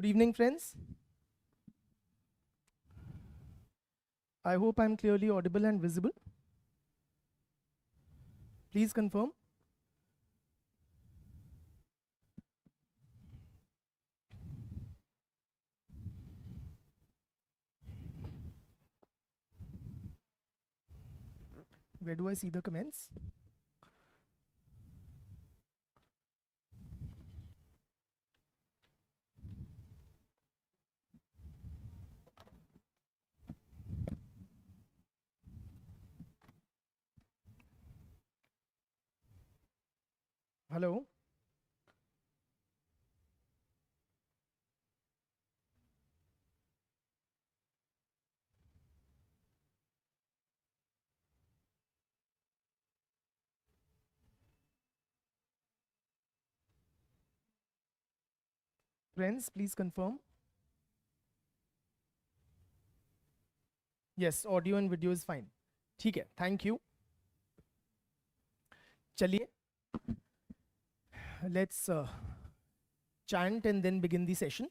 Good evening, friends. I hope I'm clearly audible and visible. Please confirm. Where do I see the comments? Hello. Friends, please confirm. Yes, audio and video is fine. ठीक है, thank you. चलिए, let's chant and then begin the session.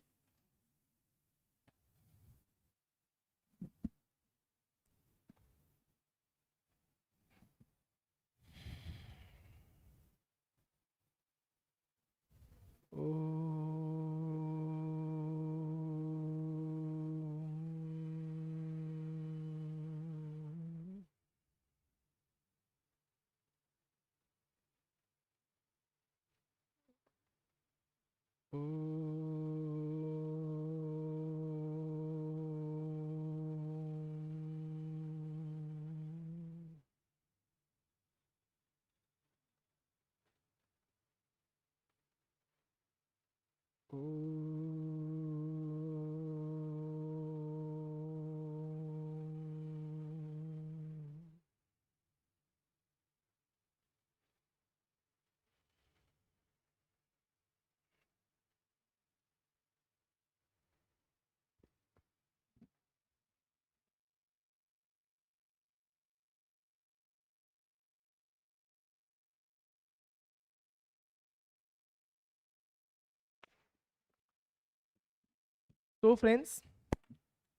So friends,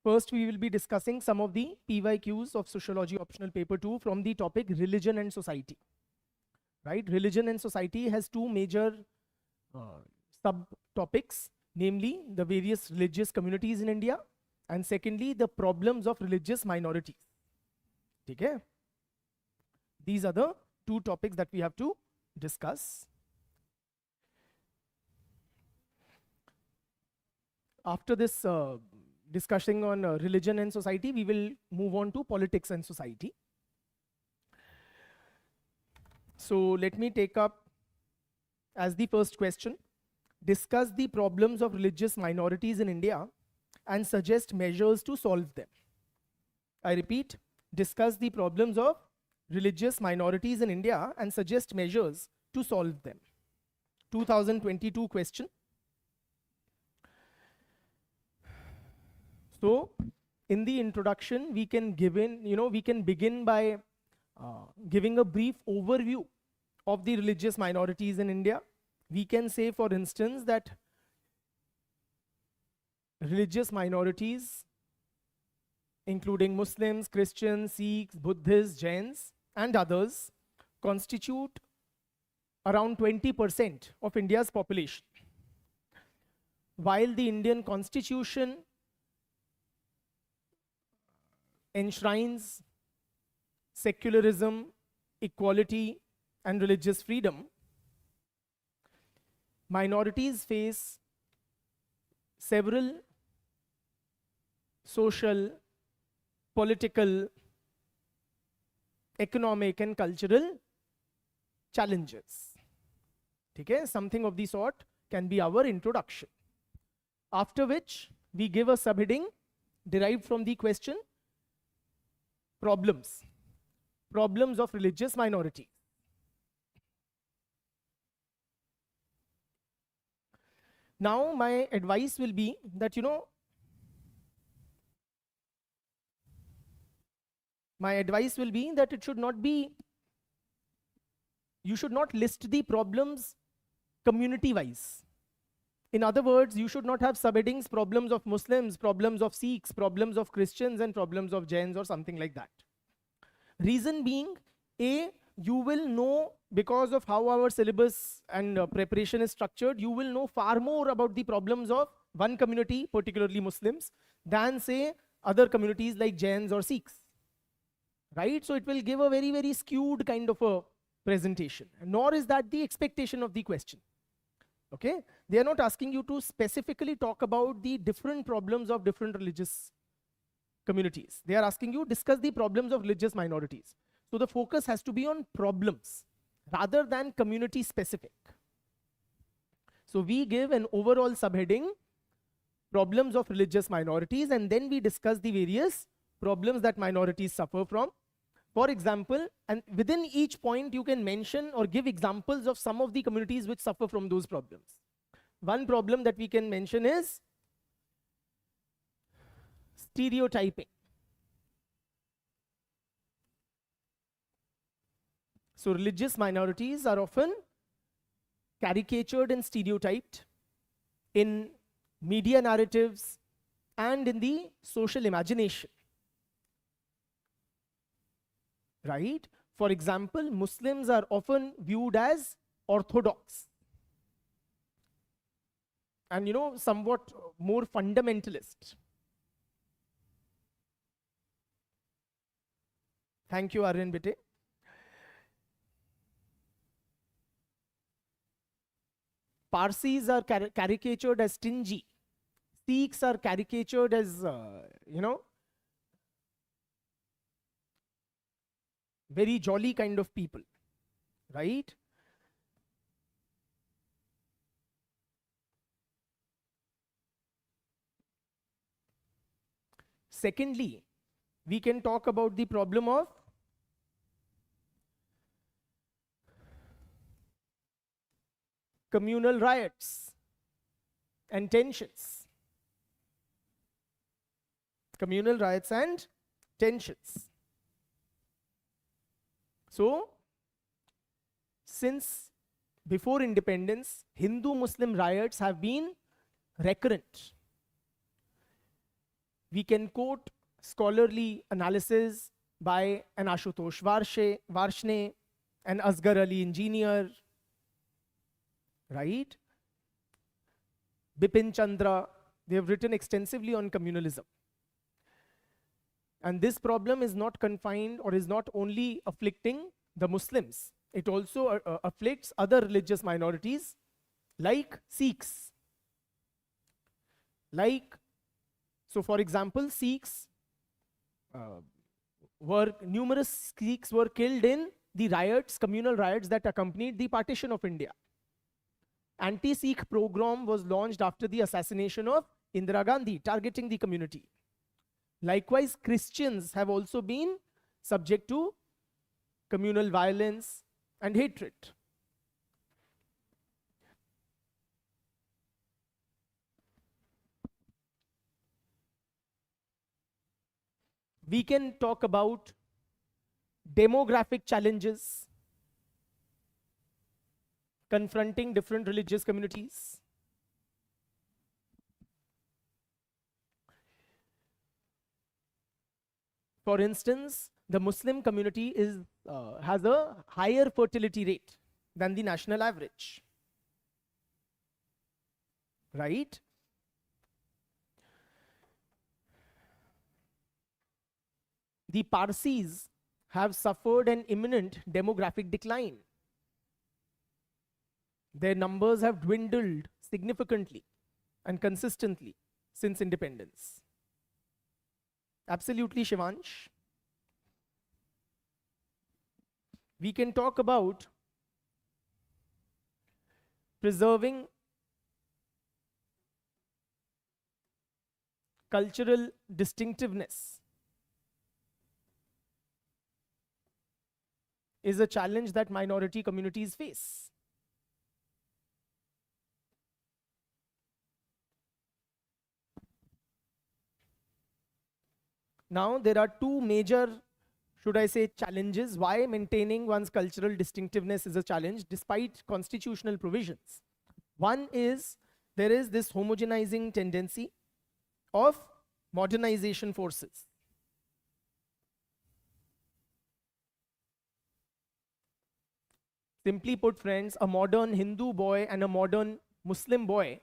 first we will be discussing some of the PYQs of Sociology Optional Paper 2 from the topic Religion and Society. Right? Religion and Society has two major subtopics, namely the various religious communities in India, and secondly, the problems of religious minorities. Okay? These are the two topics that we have to discuss. After this discussing on religion and society, we will move on to politics and society. So let me take up as the first question, discuss the problems of religious minorities in India and suggest measures to solve them. I repeat, discuss the problems of religious minorities in India and suggest measures to solve them. 2022 question. So in the introduction, we can begin by giving a brief overview of the religious minorities in India. We can say, for instance, that religious minorities, including Muslims, Christians, Sikhs, Buddhists, Jains, and others, constitute around 20% of India's population. While the Indian Constitution enshrines secularism, equality, and religious freedom, minorities face several social, political, economic, and cultural challenges. Okay? Something of the sort can be our introduction. After which, we give a subheading derived from the question, problems of religious minorities. Now my advice will be that, it should not be, you should not list the problems community wise. In other words, you should not have subheadings, problems of Muslims, problems of Sikhs, problems of Christians, and problems of Jains or something like that. Reason being, A, you will know, because of how our syllabus and preparation is structured, you will know far more about the problems of one community, particularly Muslims, than say other communities like Jains or Sikhs. Right? So it will give a very, very skewed kind of a presentation. Nor is that the expectation of the question. Okay? They are not asking you to specifically talk about the different problems of different religious communities. They are asking you to discuss the problems of religious minorities. So the focus has to be on problems rather than community specific. So we give an overall subheading, problems of religious minorities, and then we discuss the various problems that minorities suffer from. For example, and within each point you can mention or give examples of some of the communities which suffer from those problems. One problem that we can mention is stereotyping. So religious minorities are often caricatured and stereotyped in media narratives and in the social imagination. Right? For example, Muslims are often viewed as orthodox and, you know, somewhat more fundamentalist. Thank you, Aryan Bete. Parsis are caricatured as stingy. Sikhs are caricatured as, you know, very jolly kind of people, right? Secondly, we can talk about the problem of communal riots and tensions. Communal riots and tensions. So, since before independence, Hindu-Muslim riots have been recurrent. We can quote scholarly analysis by an Ashutosh Varshne, an Asghar Ali engineer, right? Bipin Chandra, they have written extensively on communalism. And this problem is not confined or is not only afflicting the Muslims. It also afflicts other religious minorities like Sikhs. So for example, Sikhs numerous Sikhs were killed in the riots, communal riots that accompanied the partition of India. Anti-Sikh program was launched after the assassination of Indira Gandhi, targeting the community. Likewise, Christians have also been subject to communal violence and hatred. We can talk about demographic challenges confronting different religious communities. For instance, the Muslim community has a higher fertility rate than the national average, right? The Parsis have suffered an imminent demographic decline. Their numbers have dwindled significantly and consistently since independence. Absolutely, Shivansh. We can talk about preserving cultural distinctiveness is a challenge that minority communities face. Now, there are two major, should I say, challenges why maintaining one's cultural distinctiveness is a challenge despite constitutional provisions. One is there is this homogenizing tendency of modernization forces. Simply put, friends, a modern Hindu boy and a modern Muslim boy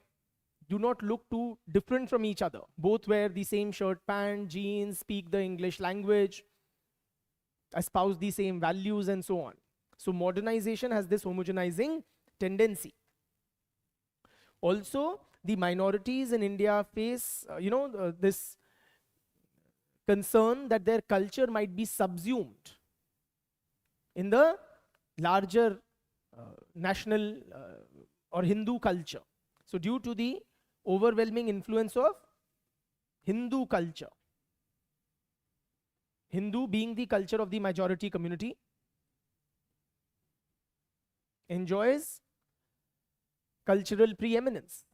do not look too different from each other. Both wear the same shirt, pant, jeans, speak the English language, espouse the same values, and so on. So modernization has this homogenizing tendency. Also, the minorities in India face, this concern that their culture might be subsumed in the larger national or Hindu culture. So due to the overwhelming influence of Hindu culture, Hindu being the culture of the majority community, enjoys cultural preeminence.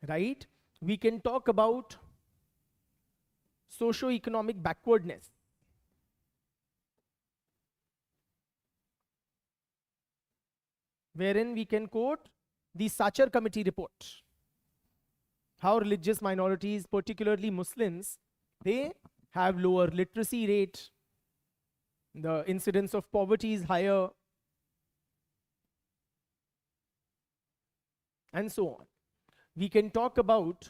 Right? We can talk about socio-economic backwardness. Wherein we can quote the Sachar Committee report. How religious minorities, particularly Muslims, they have lower literacy rate, the incidence of poverty is higher, and so on. We can talk about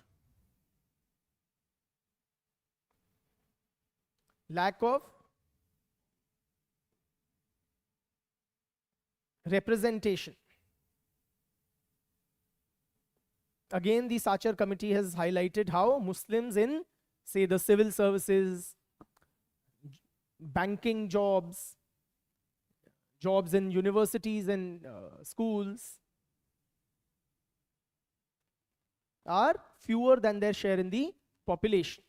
lack of representation. Again, the Sachar Committee has highlighted how Muslims in, say, the civil services, banking jobs, jobs in universities and schools are fewer than their share in the population.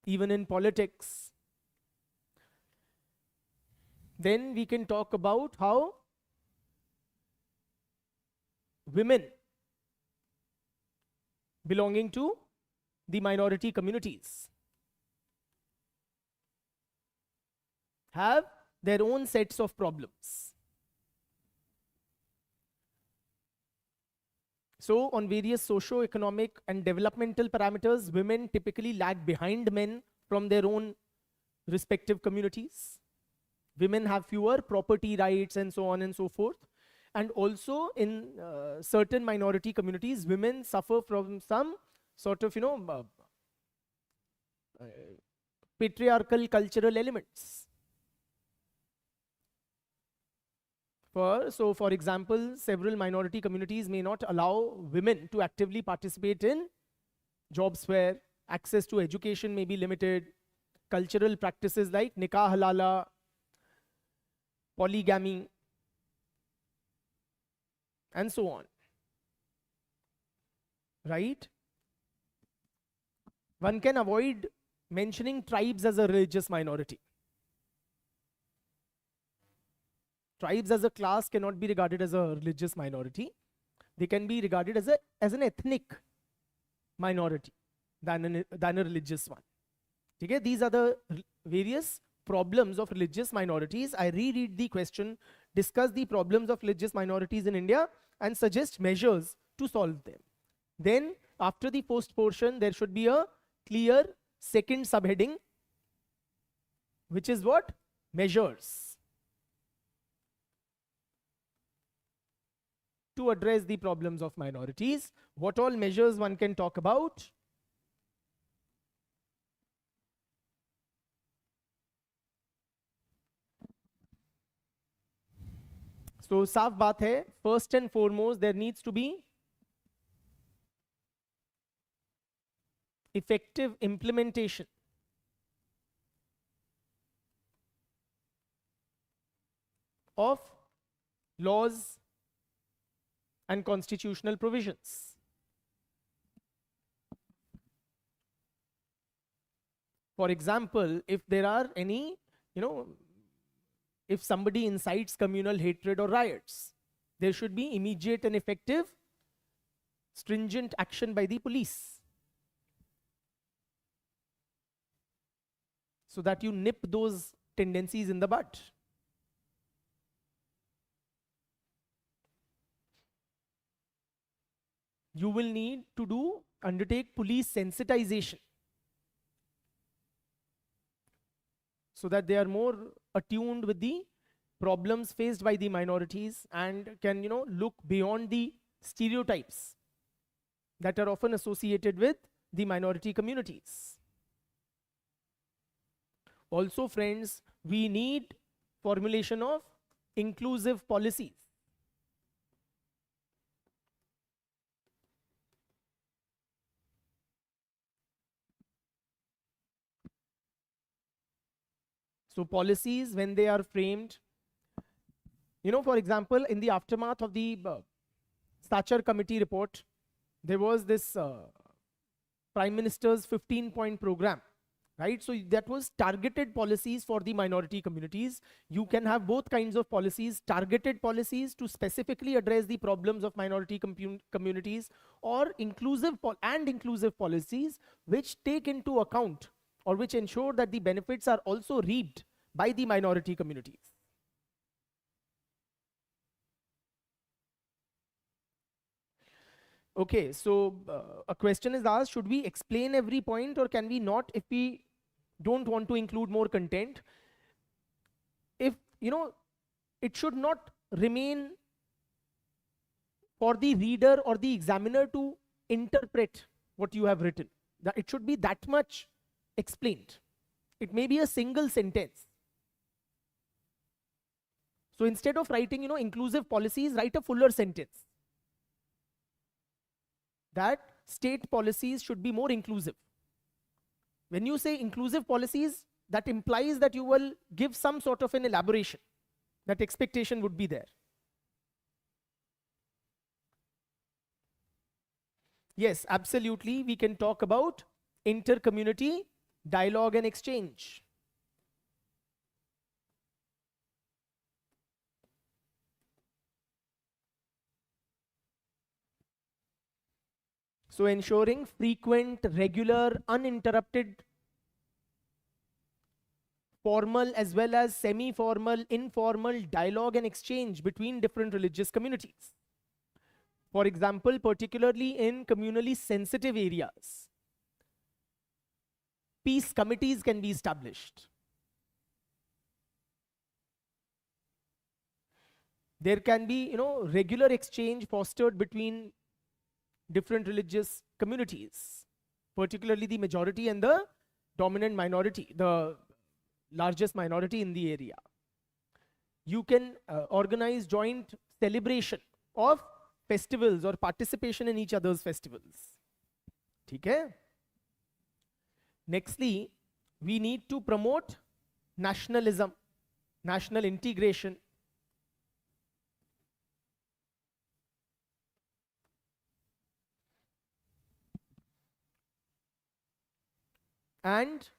Even in politics. Then we can talk about how women belonging to the minority communities have their own sets of problems. So on various socio-economic and developmental parameters, women typically lag behind men from their own respective communities. Women have fewer property rights and so on and so forth. And also in certain minority communities, women suffer from some sort of, patriarchal cultural elements. For example, several minority communities may not allow women to actively participate in jobs where access to education may be limited, cultural practices like nikah halala, polygamy, and so on. Right? One can avoid mentioning tribes as a religious minority. Tribes as a class cannot be regarded as a religious minority. They can be regarded as an ethnic minority than a religious one. Okay? These are the various problems of religious minorities. I reread the question, discuss the problems of religious minorities in India and suggest measures to solve them. Then after the post portion, there should be a clear second subheading, which is what? Measures. To address the problems of minorities. What all measures one can talk about? So, साफ बात है, first and foremost, there needs to be effective implementation of laws and constitutional provisions. For example, if there are any, if somebody incites communal hatred or riots, there should be immediate and effective, stringent action by the police. so that you nip those tendencies in the bud. You will need to undertake police sensitization so that they are more attuned with the problems faced by the minorities and can, look beyond the stereotypes that are often associated with the minority communities. Also, friends, we need formulation of inclusive policies. So policies, when they are framed, for example, in the aftermath of the Thatcher Committee report, there was this Prime Minister's 15-point program, right? So that was targeted policies for the minority communities. You can have both kinds of policies, targeted policies to specifically address the problems of minority communities, or inclusive policies which take into account or which ensure that the benefits are also reaped by the minority communities. Okay, so a question is asked, should we explain every point or can we not if we don't want to include more content? If, it should not remain for the reader or the examiner to interpret what you have written. That it should be that much explained. It may be a single sentence. So instead of writing, inclusive policies, write a fuller sentence. That state policies should be more inclusive. When you say inclusive policies, that implies that you will give some sort of an elaboration. That expectation would be there. Yes, absolutely. We can talk about inter-community dialogue and exchange. So ensuring frequent, regular, uninterrupted, formal as well as semi-formal, informal dialogue and exchange between different religious communities. For example, particularly in communally sensitive areas, peace committees can be established. There can be, regular exchange fostered between different religious communities, particularly the majority and the dominant minority, the largest minority in the area. You can organize joint celebration of festivals or participation in each other's festivals. Okay? Nextly, we need to promote nationalism, national integration. And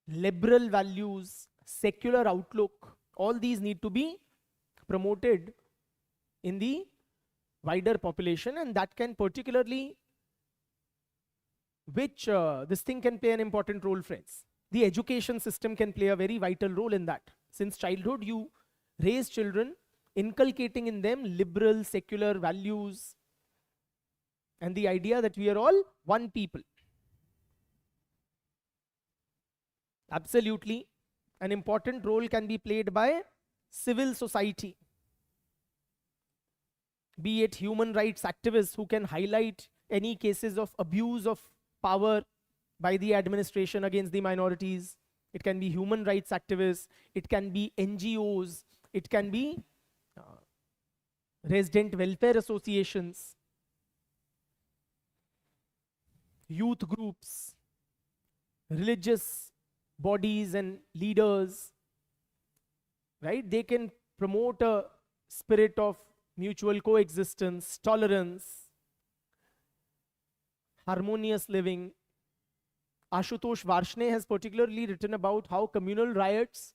liberal values, secular outlook, all these need to be promoted in the wider population, and that can particularly, this thing can play an important role, friends. The education system can play a very vital role in that. Since childhood, you raise children, inculcating in them liberal, secular values, and the idea that we are all one people. Absolutely, an important role can be played by civil society, be it human rights activists who can highlight any cases of abuse of power by the administration against the minorities. It can be human rights activists, it can be NGOs, it can be resident welfare associations, youth groups, religious bodies and leaders, right? They can promote a spirit of mutual coexistence, tolerance, harmonious living. Ashutosh Varshney has particularly written about how communal riots,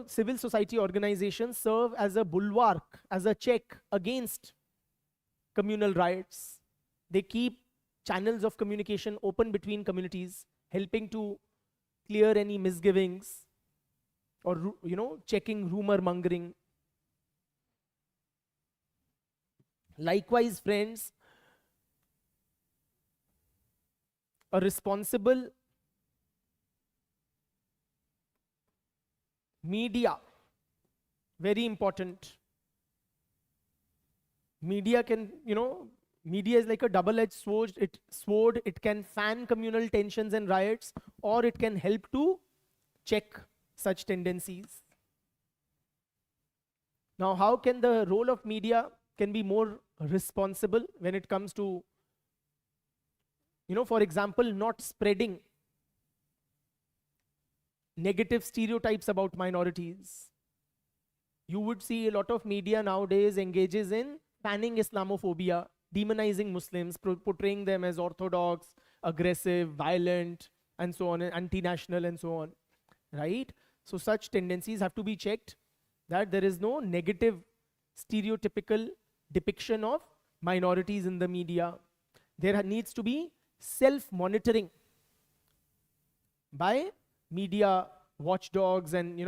civil society organizations serve as a bulwark, as a check against communal riots. They keep channels of communication open between communities, helping to clear any misgivings or, checking rumor mongering. Likewise, friends, a responsible media, very important. Media can, media is like a double-edged sword. It can fan communal tensions and riots, or it can help to check such tendencies. Now, how can the role of media can be more responsible when it comes to, for example, not spreading negative stereotypes about minorities? You would see a lot of media nowadays engages in fanning Islamophobia, demonizing Muslims, portraying them as orthodox, aggressive, violent, and so on, anti-national and so on, right? So such tendencies have to be checked, that there is no negative stereotypical depiction of minorities in the media. There needs to be self-monitoring by media watchdogs and,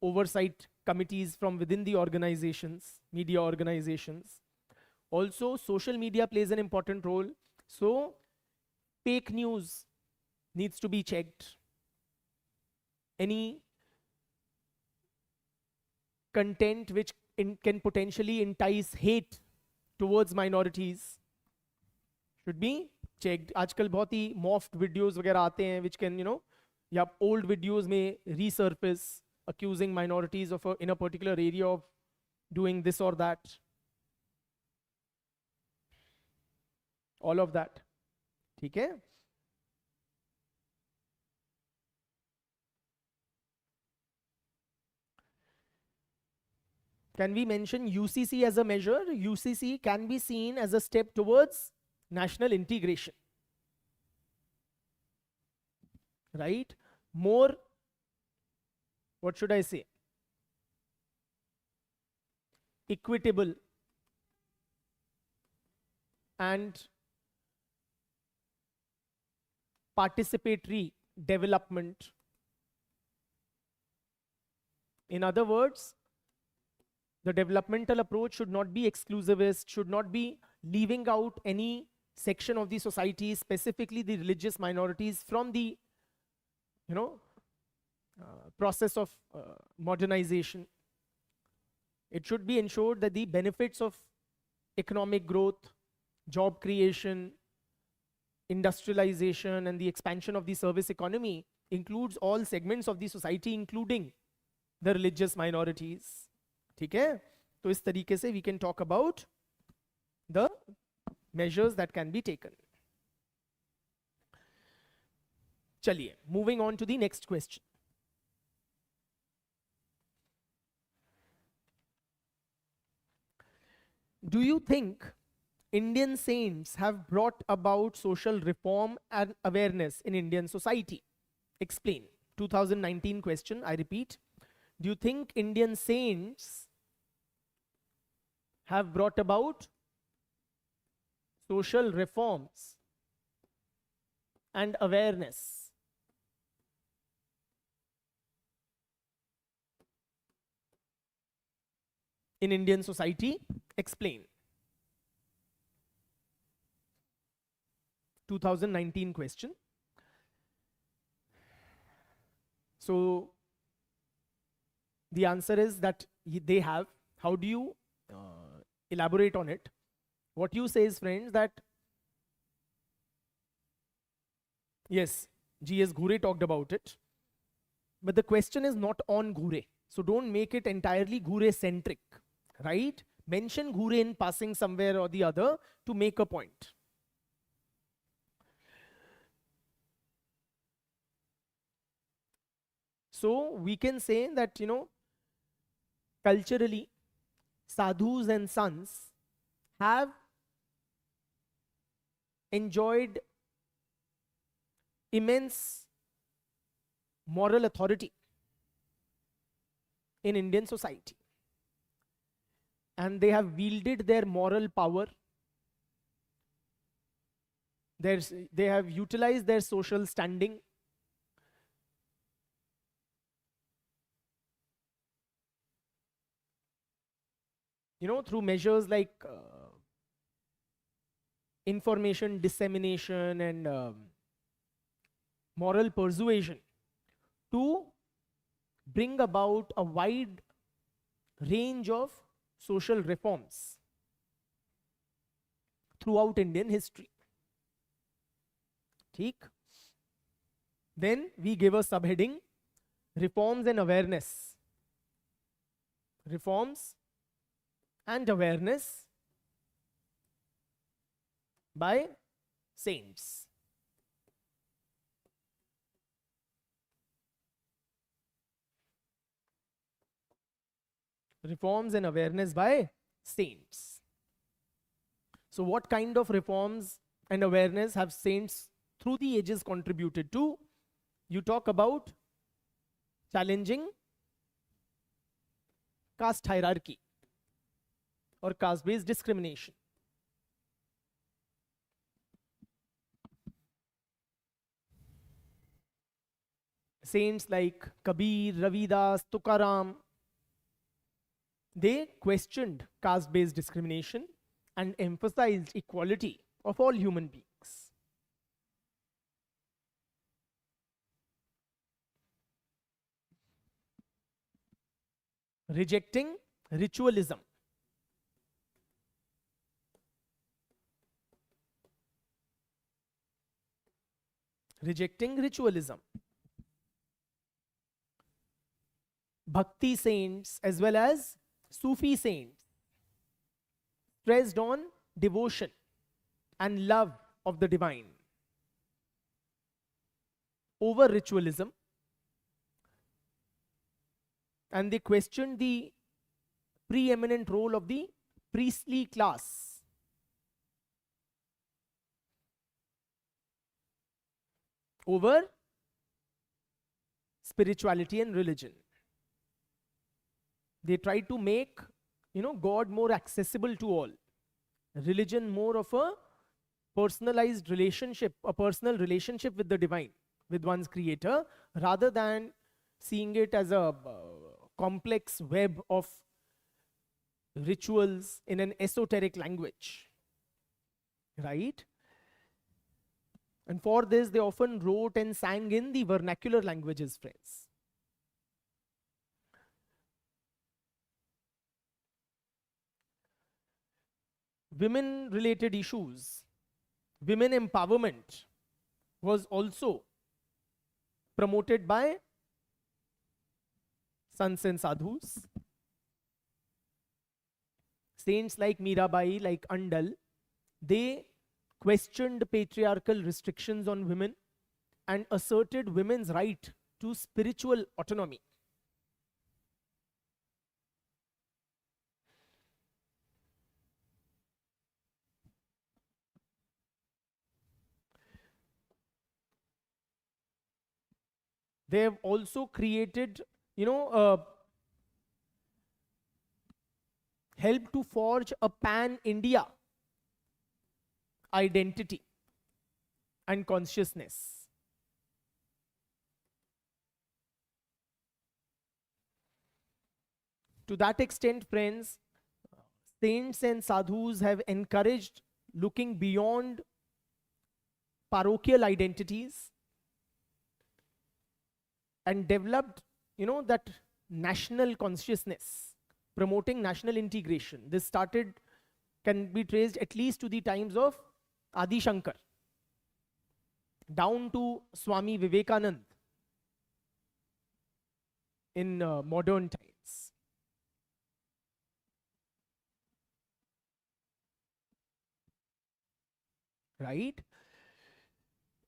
oversight committees from within the organizations, media organizations. Also, social media plays an important role. So, fake news needs to be checked. Any content which can potentially entice hate towards minorities should be checked. आजकल बहुत ही morphed videos वगैरह आते हैं which can, या old videos may resurface accusing minorities of in a particular area of doing this or that. All of that. ठीक है? Can we mention UCC as a measure? UCC can be seen as a step towards national integration. Right? More, what should I say? Equitable and participatory development. In other words, the developmental approach should not be exclusivist, should not be leaving out any section of the society, specifically the religious minorities, from the process of modernization. It should be ensured that the benefits of economic growth, job creation, industrialization, and the expansion of the service economy includes all segments of the society, including the religious minorities. ठीक है? तो इस तरीके से we can talk about the measures that can be taken. चलिए, moving on to the next question. Do you think Indian saints have brought about social reform and awareness in Indian society? Explain. 2019 question, I repeat. Do you think Indian saints have brought about social reforms and awareness in Indian society? Explain. 2019 question. So the answer is that they have. How do you elaborate on it? What you say is, friends, that yes, GS Ghure talked about it, but the question is not on Ghure. So don't make it entirely Ghure centric, right? Mention Ghure in passing somewhere or the other to make a point. So we can say that, culturally, sadhus and sons have enjoyed immense moral authority in Indian society. And they have wielded their moral power They have utilized their social standing, through measures like information dissemination and moral persuasion to bring about a wide range of social reforms throughout Indian history. ठीक? Then we give a subheading, reforms and awareness. Reforms and awareness by saints. Reforms and awareness by saints. So what kind of reforms and awareness have saints through the ages contributed to? You talk about challenging caste hierarchy or caste-based discrimination. Saints like Kabir, Ravidas, Tukaram, they questioned caste-based discrimination and emphasized equality of all human beings. Rejecting ritualism. Rejecting ritualism. Bhakti saints as well as Sufi saints stressed on devotion and love of the divine over ritualism, and they questioned the preeminent role of the priestly class over spirituality and religion. They tried to make, God more accessible to all. Religion more of a personalized relationship, a personal relationship with the divine, with one's creator, rather than seeing it as a complex web of rituals in an esoteric language. Right? And for this, they often wrote and sang in the vernacular languages, friends. Women-related issues, women empowerment was also promoted by sants and sadhus. Saints like Mirabai, like Andal, they questioned patriarchal restrictions on women and asserted women's right to spiritual autonomy. They have also created, helped to forge a pan-India identity and consciousness. To that extent, friends, saints and sadhus have encouraged looking beyond parochial identities and developed, that national consciousness, promoting national integration. This can be traced at least to the times of Adi Shankar, down to Swami Vivekanand in modern times. Right?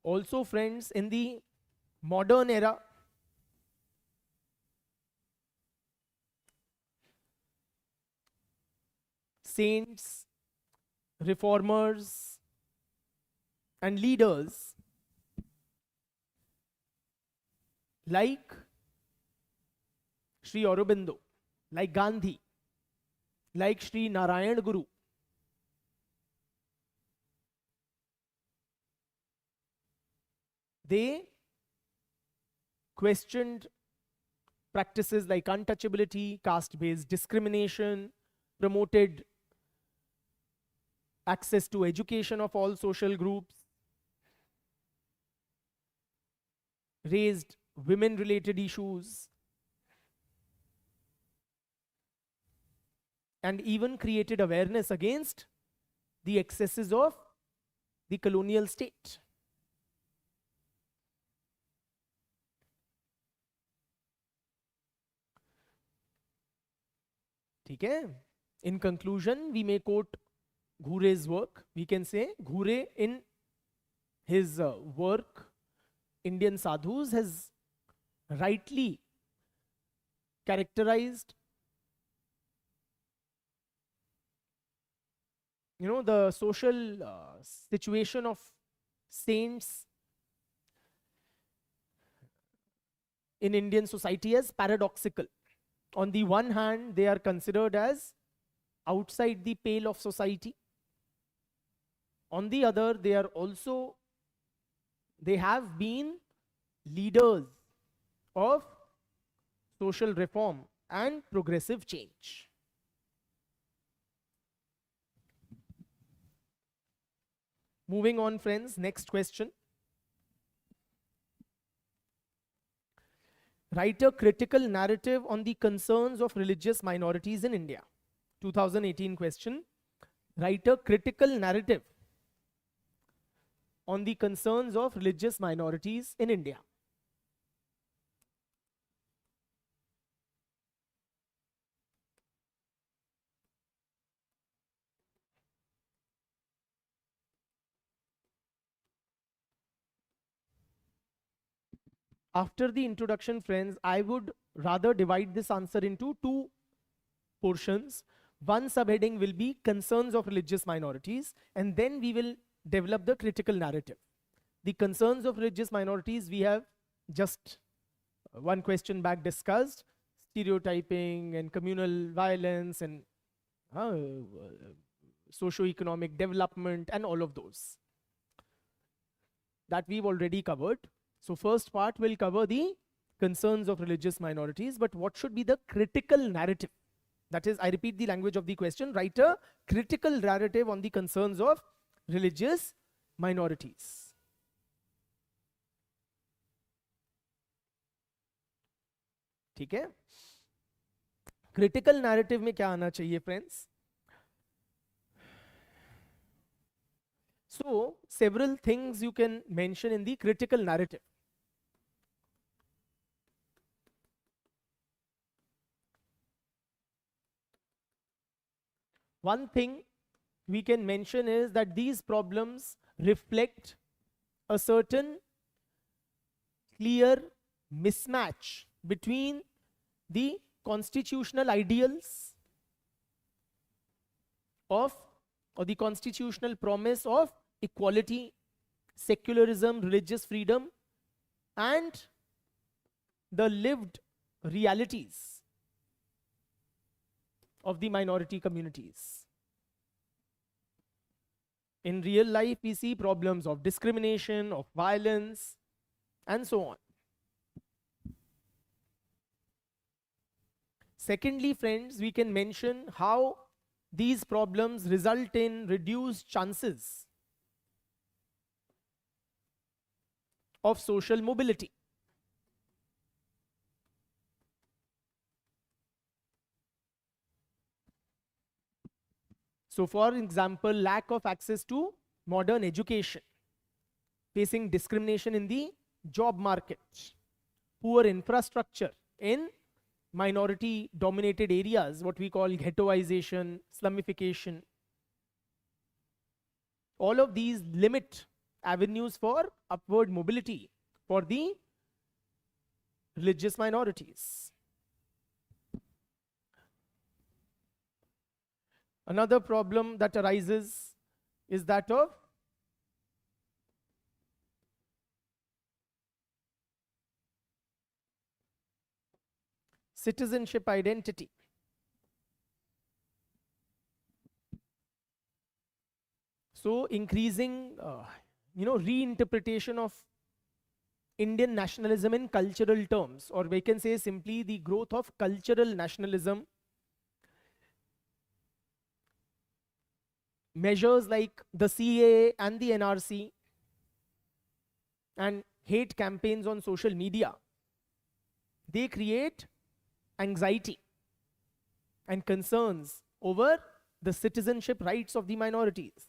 Also, friends, in the modern era, saints, reformers, and leaders like Sri Aurobindo, like Gandhi, like Sri Narayan Guru, They questioned practices like untouchability, caste-based discrimination, promoted access to education of all social groups, raised women-related issues, and even created awareness against the excesses of the colonial state. Okay? In conclusion, we may quote Ghure's work. We can say Ghure in his work, Indian Sadhus, has rightly characterized the social situation of saints in Indian society as paradoxical. On the one hand, they are considered as outside the pale of society. On the other, they have been leaders of social reform and progressive change. Moving on, friends, next question. Write a critical narrative on the concerns of religious minorities in India. 2018 question. Write a critical narrative on the concerns of religious minorities in India. After the introduction, friends, I would rather divide this answer into two portions. One subheading will be concerns of religious minorities, and then we will develop the critical narrative. The concerns of religious minorities we have just one question back discussed: stereotyping and communal violence and socio-economic development and all of those. That we've already covered. So first part will cover the concerns of religious minorities, but what should be the critical narrative? That is, I repeat the language of the question, write a critical narrative on the concerns of religious minorities. ठीक है? Critical narrative में क्या आना चाहिए, friends? So, several things you can mention in the critical narrative. One thing we can mention is that these problems reflect a certain clear mismatch between the constitutional ideals of, or the constitutional promise of equality, secularism, religious freedom, and the lived realities of the minority communities. In real life, we see problems of discrimination, of violence, and so on. Secondly, friends, we can mention how these problems result in reduced chances of social mobility. So for example, lack of access to modern education, facing discrimination in the job market, poor infrastructure in minority dominated areas, what we call ghettoization, slumification. All of these limit avenues for upward mobility for the religious minorities. Another problem that arises is that of citizenship identity. So increasing, reinterpretation of Indian nationalism in cultural terms, or we can say simply the growth of cultural nationalism. Measures like the CAA and the NRC and hate campaigns on social media, they create anxiety and concerns over the citizenship rights of the minorities.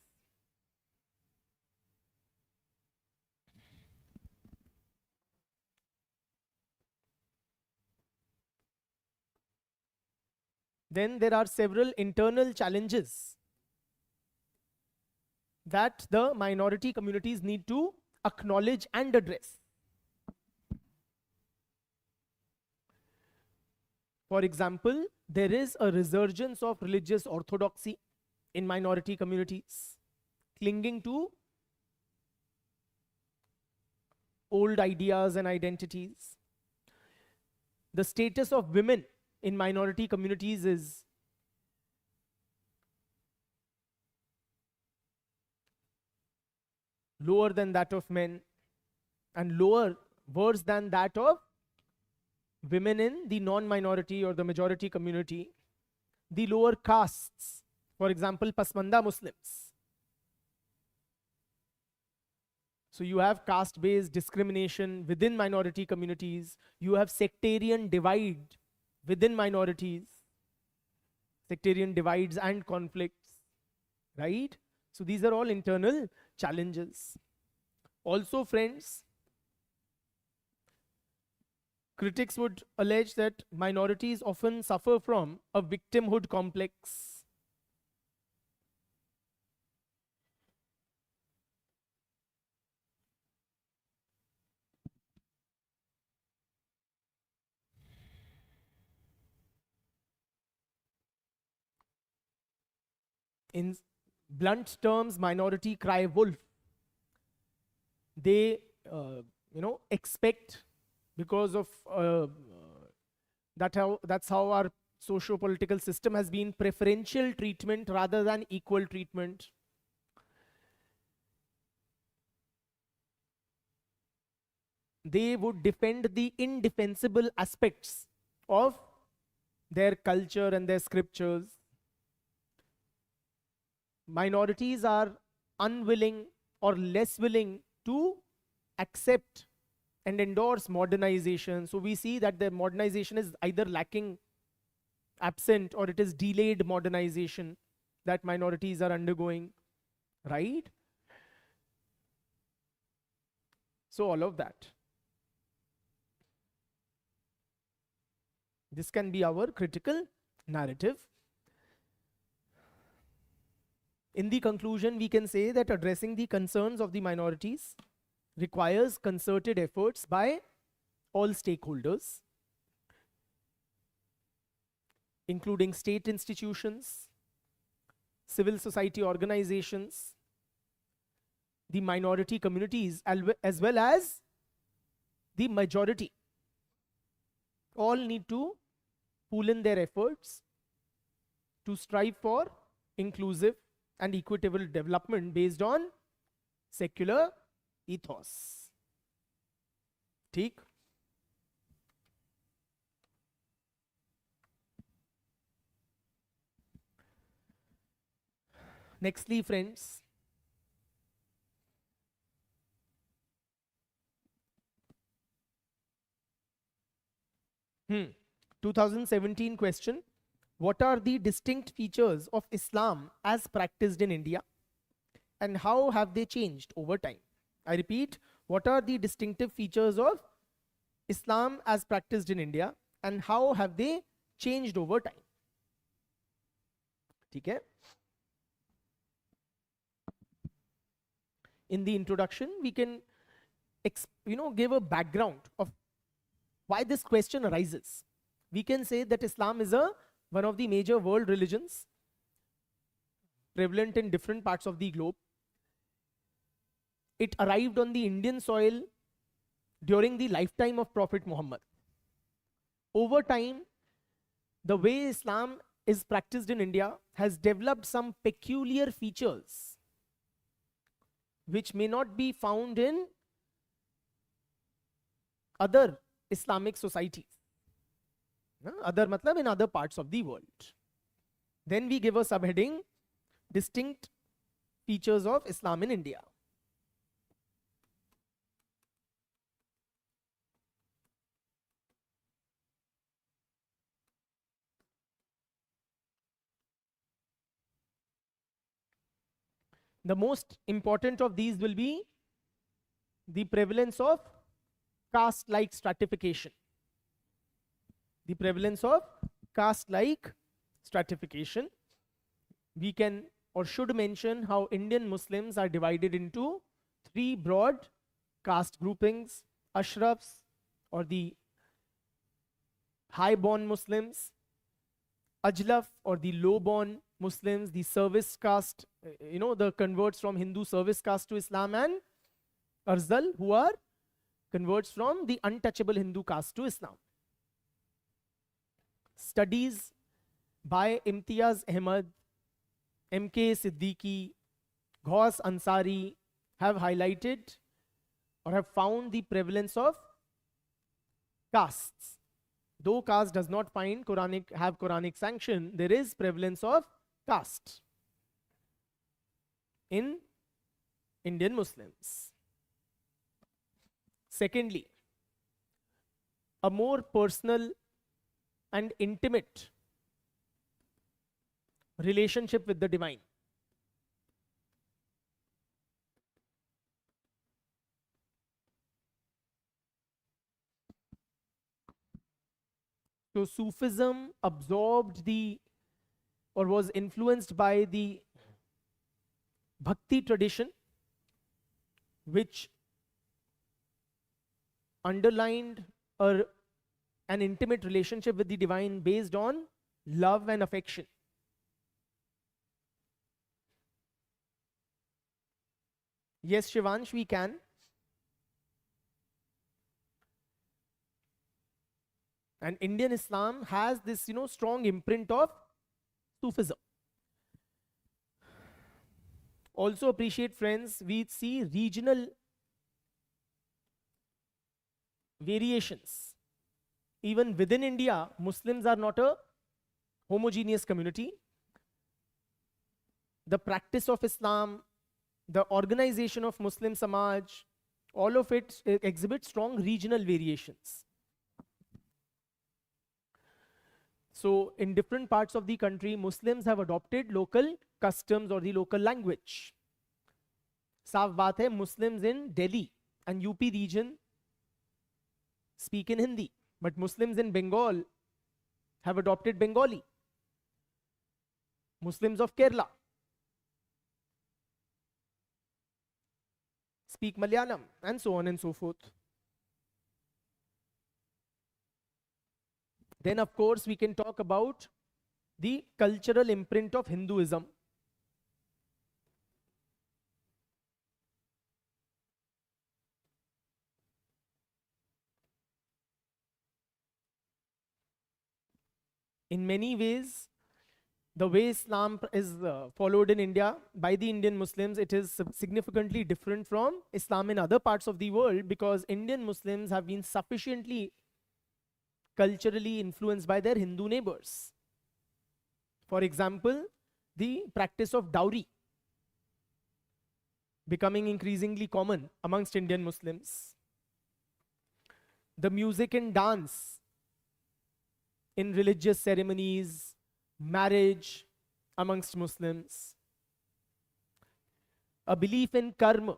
Then there are several internal challenges that the minority communities need to acknowledge and address. For example, there is a resurgence of religious orthodoxy in minority communities, clinging to old ideas and identities. The status of women in minority communities is lower than that of men, and worse than that of women in the non-minority or the majority community. The lower castes, for example, Pasmanda Muslims. So you have caste-based discrimination within minority communities. You have sectarian divide within minorities, sectarian divides and conflicts, right? So these are all internal challenges. Also, friends, critics would allege that minorities often suffer from a victimhood complex. In blunt terms, minority cry wolf. They, expect, because of that's how our socio-political system has been, preferential treatment rather than equal treatment. They would defend the indefensible aspects of their culture and their scriptures. Minorities are unwilling or less willing to accept and endorse modernization. So we see that the modernization is either lacking, absent, or it is delayed modernization that minorities are undergoing, right? So all of that. This can be our critical narrative. In the conclusion, we can say that addressing the concerns of the minorities requires concerted efforts by all stakeholders, including state institutions, civil society organizations, the minority communities, as well as the majority. All need to pool in their efforts to strive for inclusive and equitable development based on secular ethos. ठीक? Nextly, friends, hmm. 2017 question. What are the distinct features of Islam as practiced in India, and how have they changed over time? I repeat, what are the distinctive features of Islam as practiced in India, and how have they changed over time? Okay. In the introduction, we can give a background of why this question arises. We can say that Islam is one of the major world religions prevalent in different parts of the globe. It arrived on the Indian soil during the lifetime of Prophet Muhammad. Over time, the way Islam is practiced in India has developed some peculiar features which may not be found in other Islamic societies. Other matlab in other parts of the world. Then we give a subheading, distinct features of Islam in India. The most important of these will be the prevalence of caste-like stratification. The prevalence of caste-like stratification. We can or should mention how Indian Muslims are divided into three broad caste groupings: Ashrafs, or the high-born Muslims; Ajlaf, or the low-born Muslims, the service caste, the converts from Hindu service caste to Islam; and Arzal, who are converts from the untouchable Hindu caste to Islam. Studies by Imtiaz Ahmad, M.K. Siddiqui, Ghaus Ansari have highlighted or have found the prevalence of castes. Though caste does not have Quranic sanction, there is prevalence of caste in Indian Muslims. Secondly, a more personal and intimate relationship with the divine. So Sufism absorbed or was influenced by the Bhakti tradition, which underlined an intimate relationship with the divine based on love and affection. Yes, Shivansh, we can. And Indian Islam has this, strong imprint of Sufism. Also appreciate, friends, we see regional variations. Even within India, Muslims are not a homogeneous community. The practice of Islam, the organization of Muslim Samaj, all of it exhibits strong regional variations. So in different parts of the country, Muslims have adopted local customs or the local language. Saaf baat hai, Muslims in Delhi and UP region speak in Hindi, but Muslims in Bengal have adopted Bengali. Muslims of Kerala speak Malayalam, and so on and so forth. Then, of course, we can talk about the cultural imprint of Hinduism. In many ways, the way Islam is followed in India by the Indian Muslims, it is significantly different from Islam in other parts of the world, because Indian Muslims have been sufficiently culturally influenced by their Hindu neighbors. For example, the practice of dowry becoming increasingly common amongst Indian Muslims. The music and dance in religious ceremonies, marriage amongst Muslims. A belief in karma,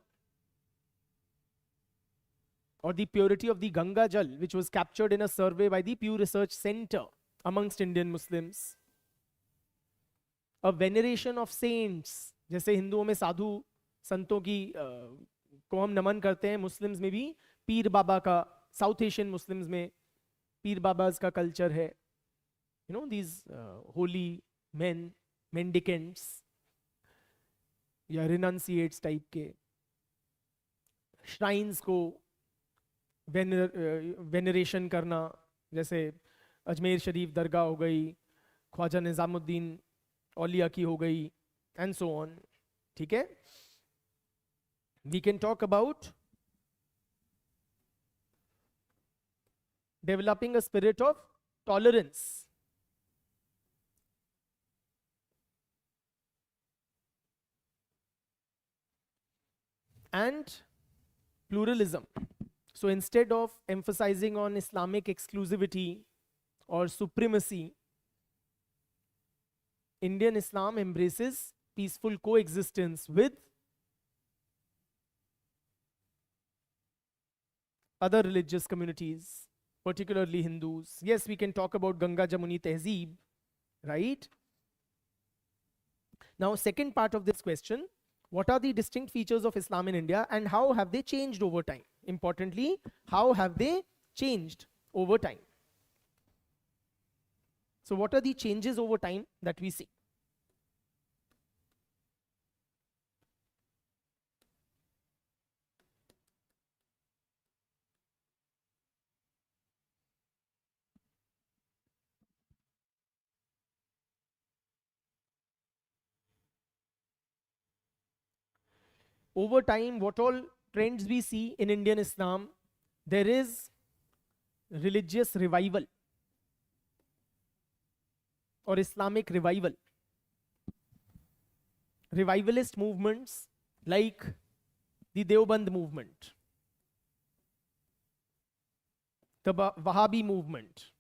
or the purity of the Ganga Jal, which was captured in a survey by the Pew Research Center amongst Indian Muslims. A veneration of saints, जैसे हिंदुओं में साधु संतों की को हम नमन करते हैं, Muslims में भी पीर बाबा का, साउथ एशियन मुस्लिम्स में पीर बाबाज का कल्चर है. These holy men, mendicants या renunciates टाइप के. श्राइन्स को वेनरेशन करना, जैसे अजमेर शरीफ दरगाह हो गई, ख्वाजा निज़ामुद्दीन औलिया की हो गई, एंड सो ऑन. ठीक है. We can talk about developing a spirit of tolerance and pluralism. So instead of emphasizing on Islamic exclusivity or supremacy, Indian Islam embraces peaceful coexistence with other religious communities, particularly Hindus. Yes, we can talk about Ganga Jamuni Tehzeeb, right? Now, second part of this question, what are the distinct features of Islam in India and how have they changed over time? Importantly, how have they changed over time? So what are the changes over time that we see? Over time, what all trends we see in Indian Islam, there is religious revival or Islamic revival. Revivalist movements like the Deoband movement, the Wahhabi movement,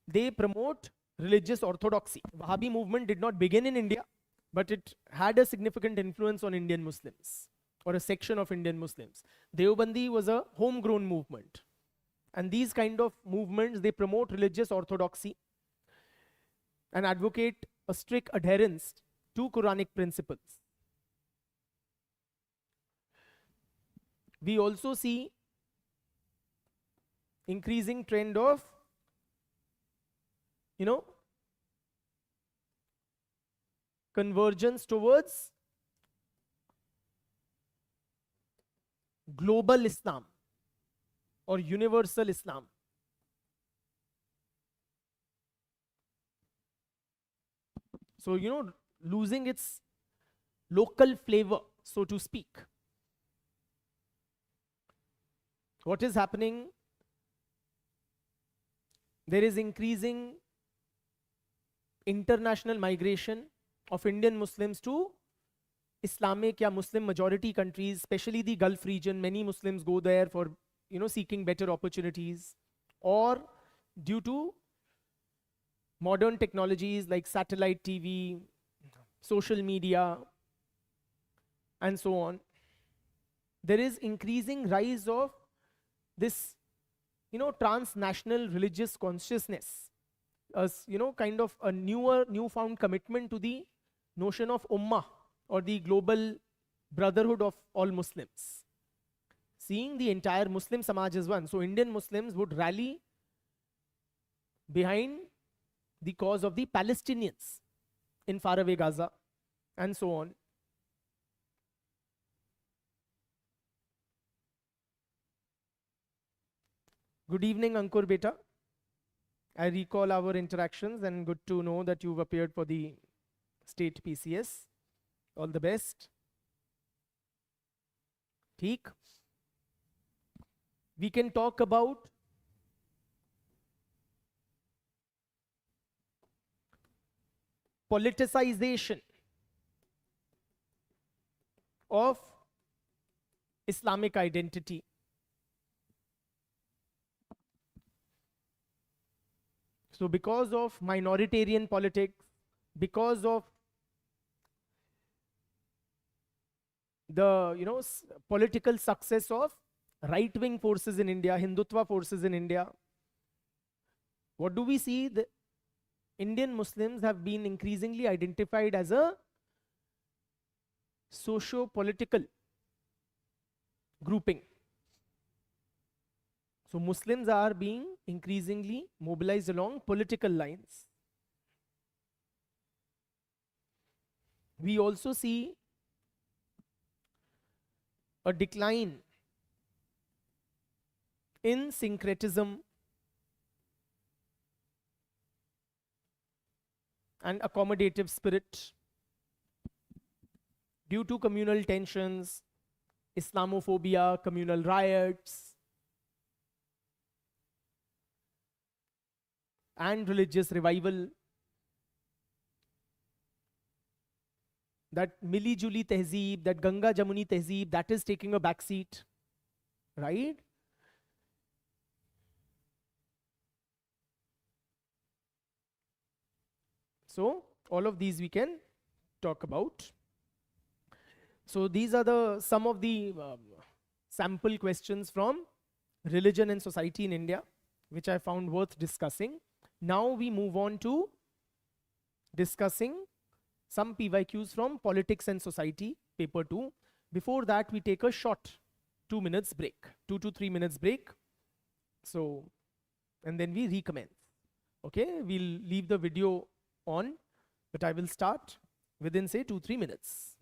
they promote religious orthodoxy. Wahhabi movement did not begin in India, but it had a significant influence on Indian Muslims or a section of Indian Muslims. Deobandi was a homegrown movement. And these kind of movements, they promote religious orthodoxy and advocate a strict adherence to Quranic principles. We also see increasing trend of, convergence towards global Islam or universal Islam. So, losing its local flavor, so to speak. What is happening? There is increasing international migration of Indian Muslims to Islamic or Muslim majority countries, especially the Gulf region. Many Muslims go there for, seeking better opportunities, or due to modern technologies like satellite TV, social media, and so on. There is increasing rise of this, transnational religious consciousness as, kind of a newfound commitment to the notion of ummah or the global brotherhood of all Muslims. Seeing the entire Muslim Samaj as one. So Indian Muslims would rally behind the cause of the Palestinians in faraway Gaza and so on. Good evening, Ankur Beta. I recall our interactions and good to know that you've appeared for the state PCS. All the best. Theek. We can talk about politicization of Islamic identity. So because of minoritarian politics, because of the political success of right-wing forces in India, Hindutva forces in India, what do we see? The Indian Muslims have been increasingly identified as a socio-political grouping. So Muslims are being increasingly mobilized along political lines. We also see a decline in syncretism and accommodative spirit due to communal tensions, Islamophobia, communal riots, and religious revival. That Mili Juli Tehzeeb, that Ganga Jamuni Tehzeeb, that is taking a backseat, right? So all of these we can talk about. So these are some of the sample questions from religion and society in India, which I found worth discussing. Now we move on to discussing some PYQs from politics and society, paper 2. Before that, we take a short 2 minutes break, 2 to 3 minutes break. So, and then we recommence. Okay, we'll leave the video on, but I will start within say 2-3 minutes.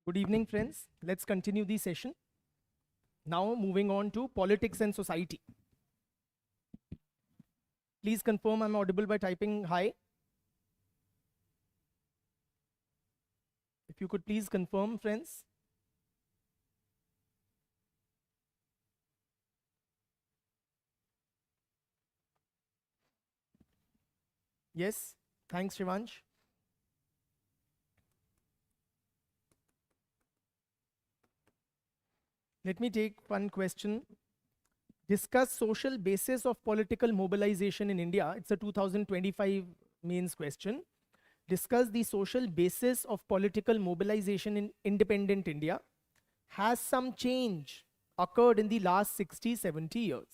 Good evening, friends. Let's continue the session. Now moving on to politics and society. Please confirm I'm audible by typing hi. If you could please confirm, friends. Yes, thanks, Shivansh. Let me take one question. Discuss social basis of political mobilization in India. It's a 2025 mains question. Discuss the social basis of political mobilization in independent India. Has some change occurred in the last 60, 70 years?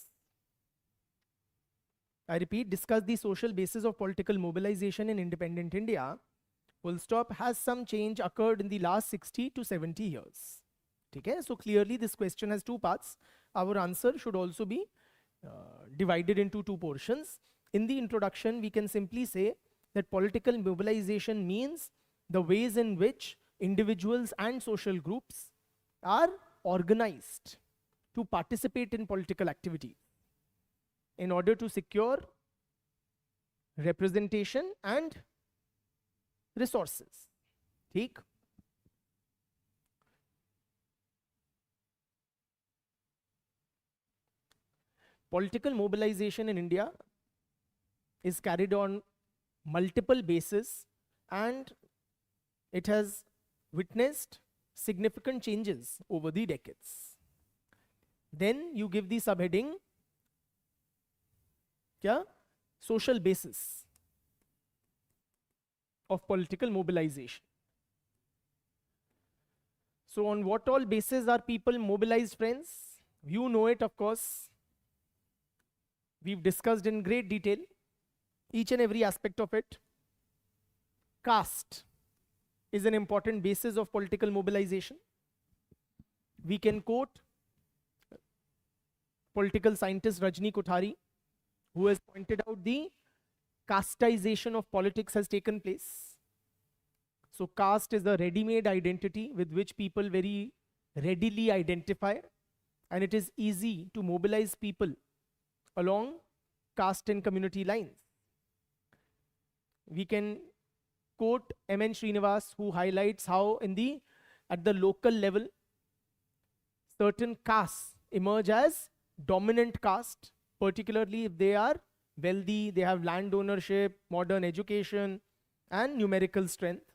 I repeat, discuss the social basis of political mobilization in independent India. Full stop. Has some change occurred in the last 60 to 70 years? Okay, so clearly this question has two parts. Our answer should also be divided into two portions. In the introduction, we can simply say that political mobilization means the ways in which individuals and social groups are organized to participate in political activity in order to secure representation and resources. ठीक? Political mobilization in India is carried on multiple bases and it has witnessed significant changes over the decades. Then you give the subheading, social basis of political mobilization. So on what all bases are people mobilized, friends? You know it, of course. We've discussed in great detail each and every aspect of it. Caste is an important basis of political mobilization. We can quote political scientist Rajni Kothari, who has pointed out the casteization of politics has taken place. So caste is a ready-made identity with which people very readily identify, and it is easy to mobilize people along caste and community lines. We can quote M.N. Srinivas, who highlights how at the local level, certain castes emerge as dominant caste, particularly if they are wealthy, they have land ownership, modern education, and numerical strength.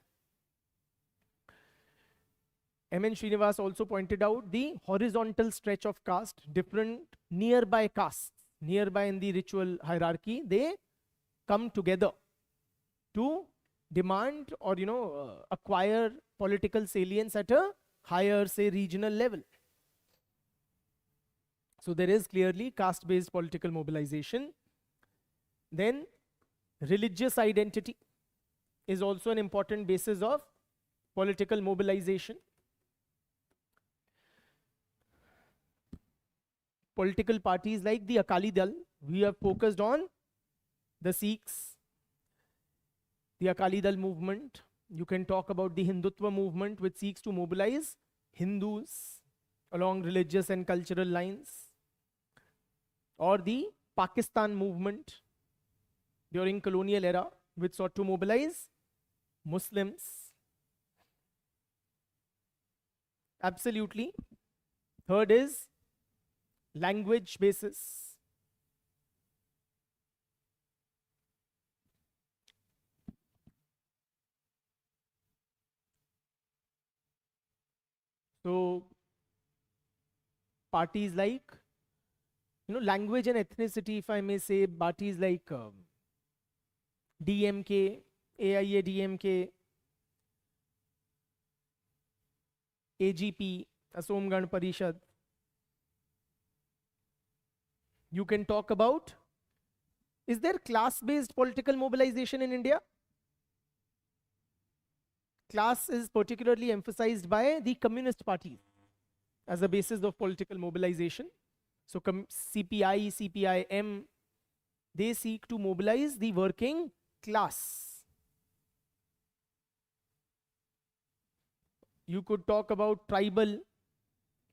M.N. Srinivas also pointed out the horizontal stretch of caste, different nearby castes, nearby in the ritual hierarchy, they come together to demand or acquire political salience at a higher, say, regional level. So there is clearly caste-based political mobilization. Then religious identity is also an important basis of political mobilization. Political parties like the Akali Dal, we have focused on the Sikhs, the Akali Dal movement. You can talk about the Hindutva movement, which seeks to mobilize Hindus along religious and cultural lines, or the Pakistan movement during colonial era, which sought to mobilize Muslims. Absolutely. Third is language basis. So parties like, language and ethnicity, if I may say, parties like DMK, AIADMK, AGP, Assam Gan Parishad. You can talk about, is there class-based political mobilization in India? Class is particularly emphasized by the communist parties as a basis of political mobilization. So CPI, CPIM, they seek to mobilize the working class. You could talk about tribal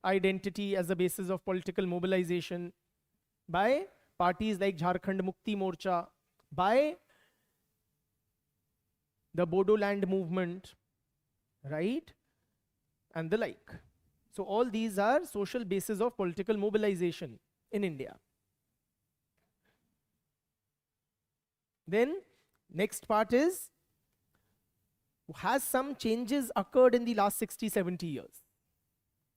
identity as a basis of political mobilization by parties like Jharkhand Mukti Morcha, by the Bodoland movement, right? And the like. So all these are social bases of political mobilization in India. Then next part is, has some changes occurred in the last 60, 70 years?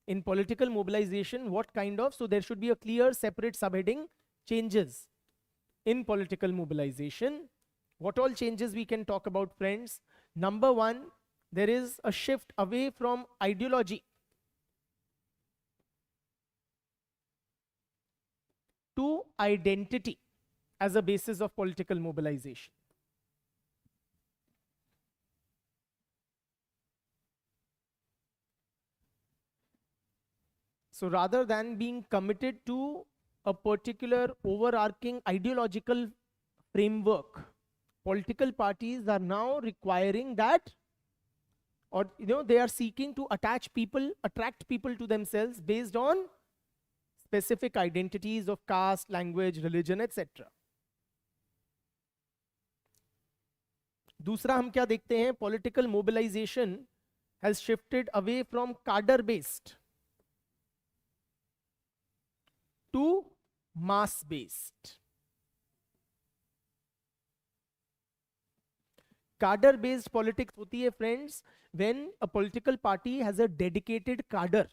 In political mobilization, what kind of? So there should be a clear separate subheading, changes in political mobilization. What all changes we can talk about, friends? Number one, there is a shift away from ideology to identity as a basis of political mobilization. So rather than being committed to a particular overarching ideological framework, political parties are now requiring that, or they are seeking to attract people to themselves based on specific identities of caste, language, religion, etc. दूसरा हम क्या देखते हैं? Political mobilization has shifted away from cadre based to mass based. Cadre based politics होती है, friends, when a political party has a dedicated cadre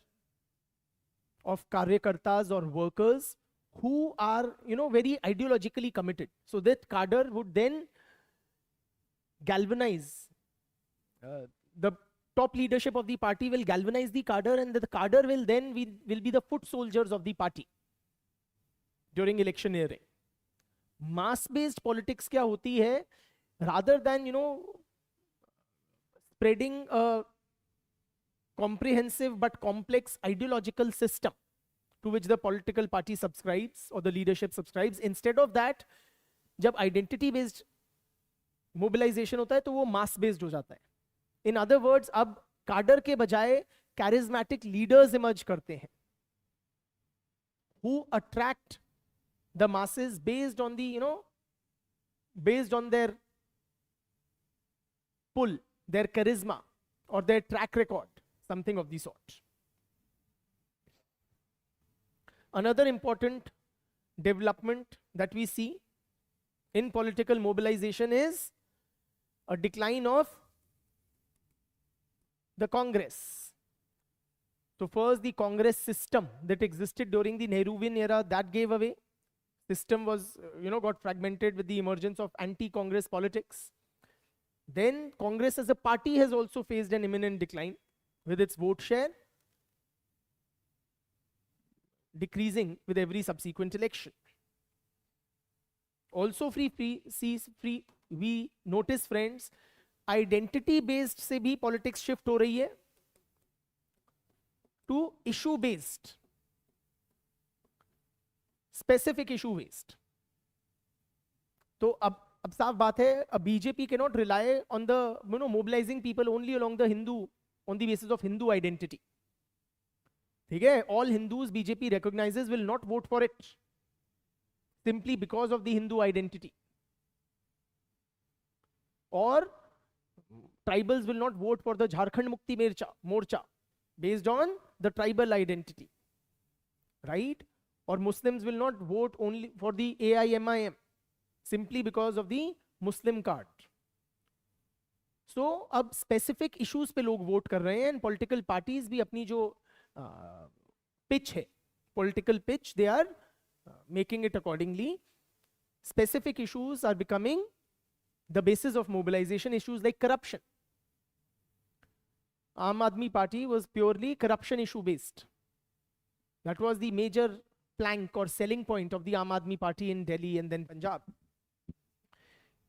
of karyakartas or workers who are very ideologically committed. So that cadre would then galvanize, the top leadership of the party will galvanize the cadre, and the cadre will then will be the foot soldiers of the party during electioneering. Mass based politics क्या होती है? Rather than spreading a comprehensive but complex ideological system to which the political party subscribes or the leadership subscribes, instead of that, जब identity based mobilization होता है तो वो mass based हो जाता है. In other words, अब cadre के बजाय charismatic leaders emerge करते हैं who attract the masses based on the based on their pull, their charisma or their track record, something of the sort. Another important development that we see in political mobilization is a decline of the Congress. So first, the Congress system that existed during the Nehruvian era, that gave away. System was got fragmented with the emergence of anti-Congress politics. Then Congress as a party has also faced an imminent decline, with its vote share decreasing with every subsequent election. Also we notice, friends, identity based से भी politics shift हो रही है to issue based, specific issue based. तो अब साफ बात है, a BJP cannot rely on the mobilizing people only along the on the basis of Hindu identity. ठीक है? All Hindus BJP recognizes will not vote for it simply because of the Hindu identity. Or tribals will not vote for the Jharkhand Mukti Morcha based on the tribal identity, right? Or Muslims will not vote only for the AIMIM simply because of the Muslim card. So अब specific issues पे लोग vote कर रहे हैं, and political parties भी अपनी जो pitch है, political pitch, they are making it accordingly. Specific issues are becoming the basis of mobilization. Issues like corruption. Aam Aadmi Party was purely corruption issue based. That was the major plank or selling point of the Aam Aadmi Party in Delhi and then Punjab.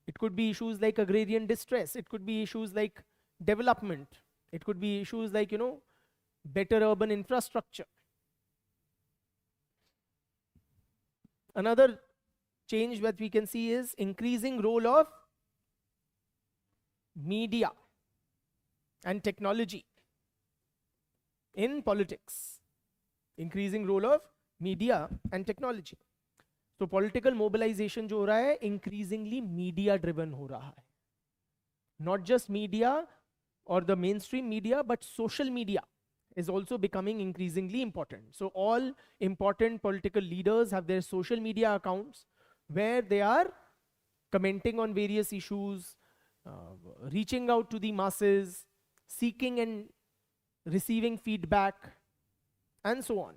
It could be issues like agrarian distress. It could be issues like development. It could be issues like, better urban infrastructure. Another change that we can see is increasing role of media and technology in politics. Increasing role of media and technology. So political mobilization जो हो रहा है increasingly media driven हो रहा है. Not just media or the mainstream media, but social media is also becoming increasingly important. So all important political leaders have their social media accounts where they are commenting on various issues, reaching out to the masses, seeking and receiving feedback, and so on.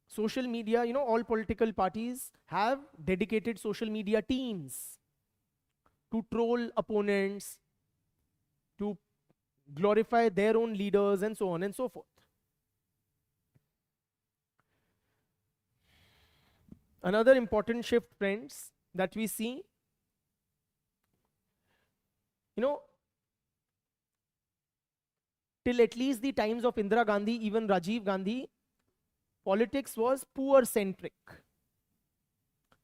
Social media, you know, all political parties have dedicated social media teams to troll opponents, to glorify their own leaders, and so on and so forth. Another important shift, friends, that we see, you know, till at least the times of Indira Gandhi, even Rajiv Gandhi, politics was poor-centric.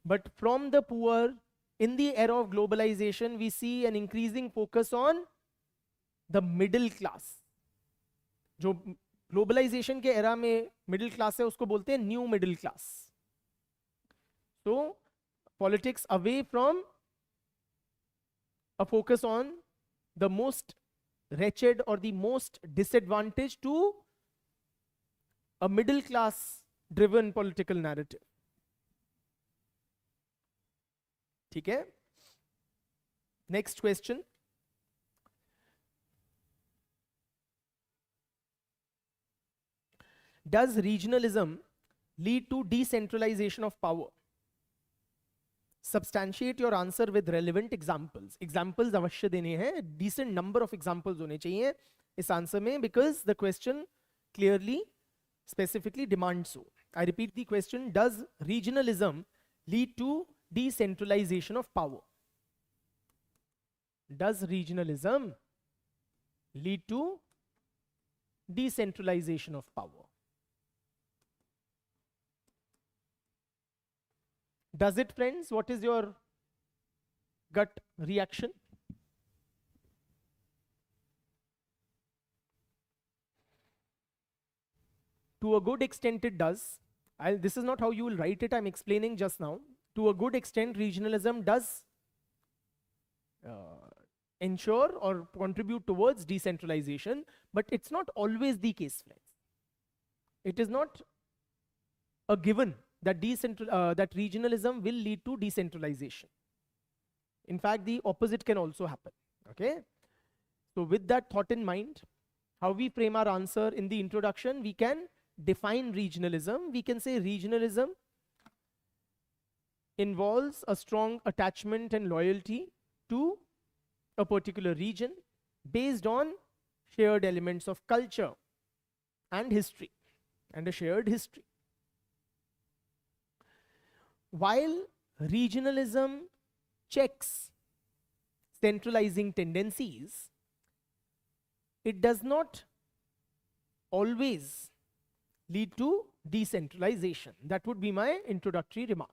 But from the poor, in the era of globalization, we see an increasing focus on the middle class. जो globalization के era में middle class है, उसको बोलते हैं new middle class. So, politics away from a focus on the most wretched or the most disadvantaged to a middle class driven political narrative. ठीक है? Next question. Does regionalism lead to decentralization of power? Substantiate your answer with relevant examples. Examples अवश्य देने हैं. Decent number of examples होने चाहिए इस answer में, because the question clearly, specifically demands so. I repeat the question. Does regionalism lead to decentralization of power? Does regionalism lead to decentralization of power? Does it, friends? What is your gut reaction? To a good extent it does. This is not how you will write it, I'm explaining just now. To a good extent, regionalism does ensure or contribute towards decentralization, but it's not always the case, friends. It is not a given that that regionalism will lead to decentralization. In fact, the opposite can also happen. Okay? So with that thought in mind, how we frame our answer in the introduction, we can define regionalism. We can say regionalism involves a strong attachment and loyalty to a particular region based on shared elements of culture and history, and a shared history. While regionalism checks centralizing tendencies, it does not always lead to decentralization. That would be my introductory remarks.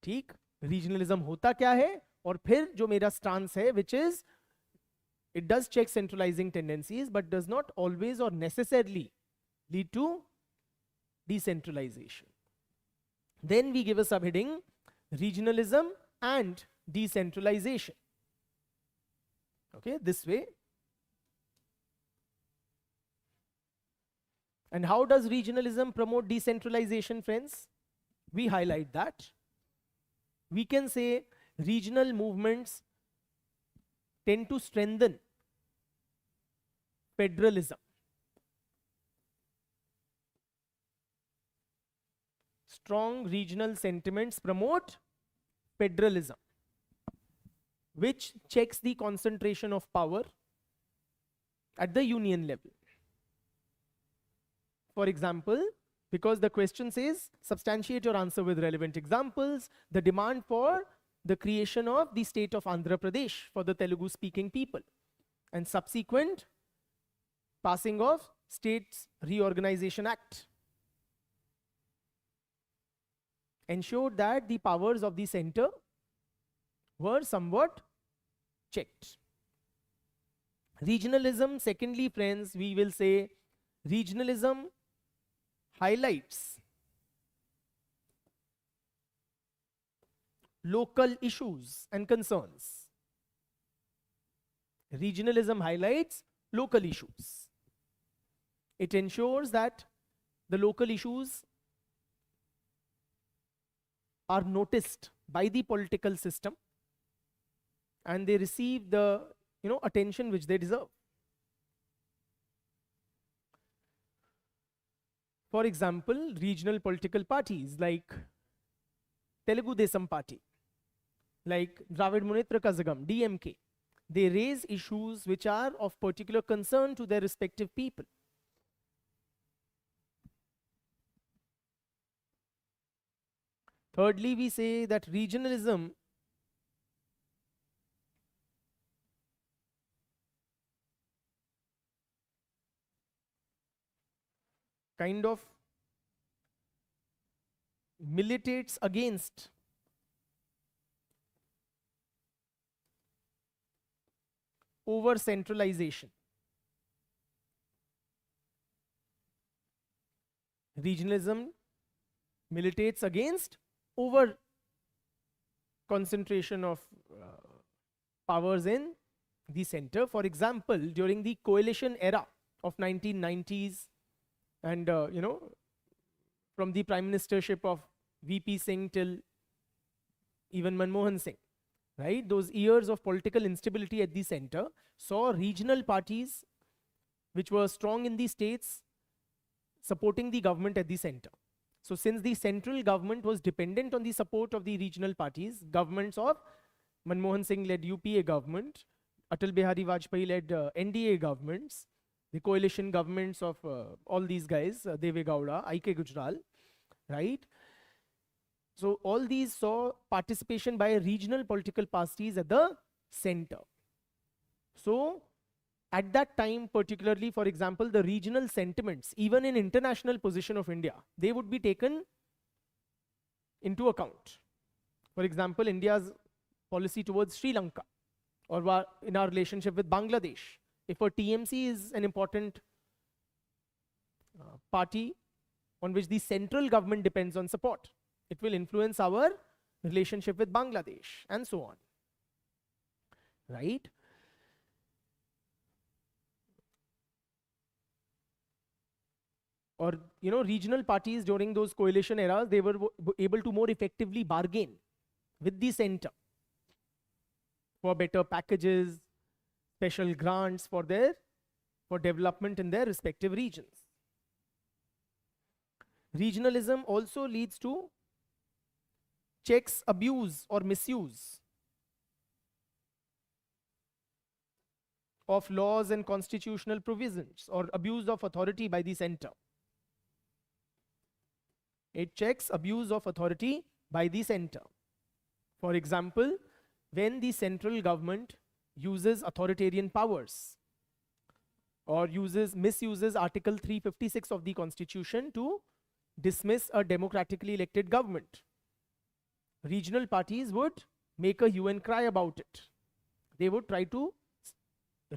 ठीक, regionalism होता क्या है, और फिर जो मेरा stance है, which is it does check centralizing tendencies but does not always or necessarily lead to decentralization. Then we give a subheading, regionalism and decentralization. Okay, this way. And how does regionalism promote decentralization, friends? We highlight that. We can say regional movements tend to strengthen federalism. Strong regional sentiments promote federalism, which checks the concentration of power at the union level. For example, because the question says, substantiate your answer with relevant examples, the demand for the creation of the state of Andhra Pradesh for the Telugu speaking people and subsequent passing of States Reorganization Act ensured that the powers of the center were somewhat checked. Regionalism, secondly, friends, we will say regionalism highlights local issues and concerns. Regionalism highlights local issues. It ensures that the local issues are noticed by the political system and they receive the attention which they deserve. For example, regional political parties like Telugu Desam Party, like Dravid Munnetra Kazhagam, DMK, they raise issues which are of particular concern to their respective people. Thirdly, we say that regionalism kind of militates against over centralization. Regionalism militates against over concentration of powers in the center. For example, during the coalition era of 1990s and from the prime ministership of VP Singh till even Manmohan Singh, right? Those years of political instability at the center saw regional parties which were strong in the states supporting the government at the center. So since the central government was dependent on the support of the regional parties, governments of Manmohan Singh led UPA government, Atal Bihari Vajpayee led NDA governments, the coalition governments of all these guys, Deve Gowda, I.K. Gujral, right? So all these saw participation by regional political parties at the center. So at that time, particularly, for example, the regional sentiments, even in international position of India, they would be taken into account. For example, India's policy towards Sri Lanka, or in our relationship with Bangladesh. If a TMC is an important party on which the central government depends on support, it will influence our relationship with Bangladesh and so on, right? Or regional parties during those coalition eras, they were able to more effectively bargain with the center for better packages, special grants for development in their respective regions. Regionalism also leads to checks abuse or misuse of laws and constitutional provisions, or abuse of authority by the center. It checks abuse of authority by the center. For example, when the central government uses authoritarian powers or misuses Article 356 of the Constitution to dismiss a democratically elected government, regional parties would make a hue and cry about it. They would try to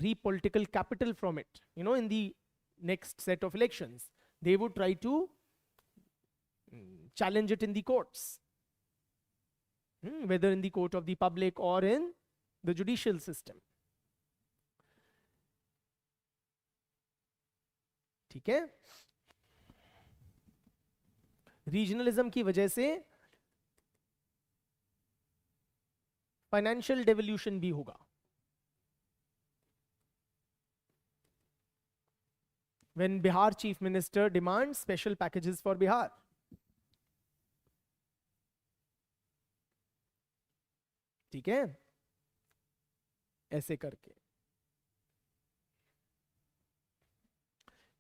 reap political capital from it. In the next set of elections, they would try to challenge it in the courts, whether in the court of the public or in the judicial system. ठीक है? Regionalism की वजह से financial devolution भी होगा. When Bihar Chief Minister demands special packages for Bihar, ठीक है, ऐसे करके.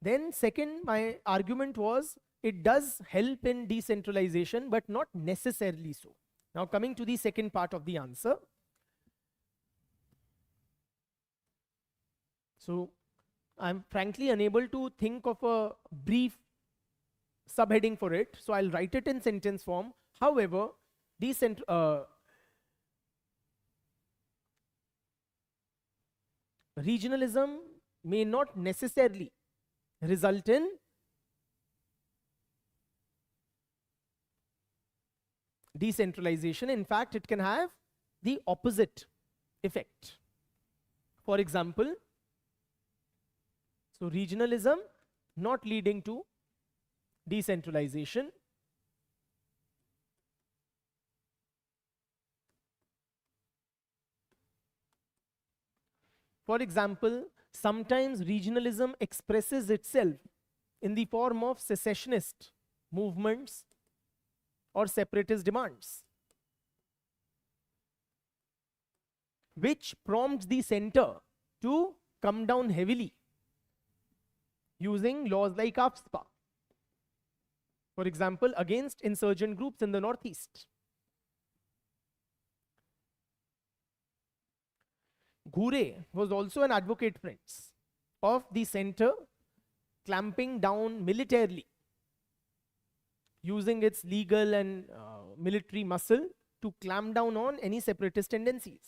Then second, my argument was it does help in decentralization, but not necessarily so. Now coming to the second part of the answer. So I'm frankly unable to think of a brief subheading for it, so I'll write it in sentence form. However, regionalism may not necessarily result in decentralization. In fact, it can have the opposite effect. For example, so regionalism not leading to decentralization. For example, sometimes regionalism expresses itself in the form of secessionist movements or separatist demands, which prompts the center to come down heavily using laws like AFSPA, for example, against insurgent groups in the Northeast. Ghure was also an advocate, friends, of the center clamping down militarily, using its legal and military muscle to clamp down on any separatist tendencies.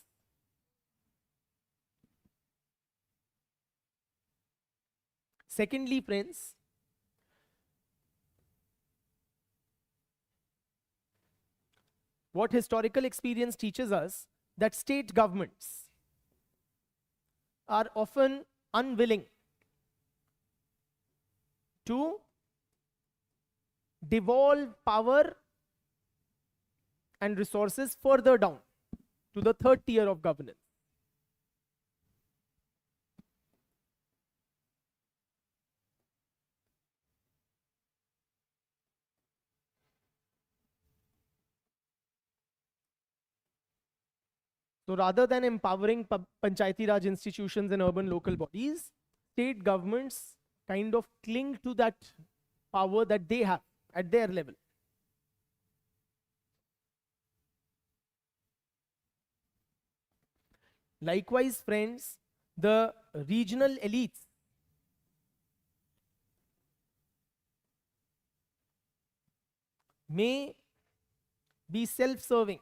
Secondly, friends, what historical experience teaches us that state governments are often unwilling to devolve power and resources further down to the third tier of governance. So rather than empowering Panchayati Raj institutions and urban local bodies, state governments kind of cling to that power that they have at their level. Likewise, friends, the regional elites may be self-serving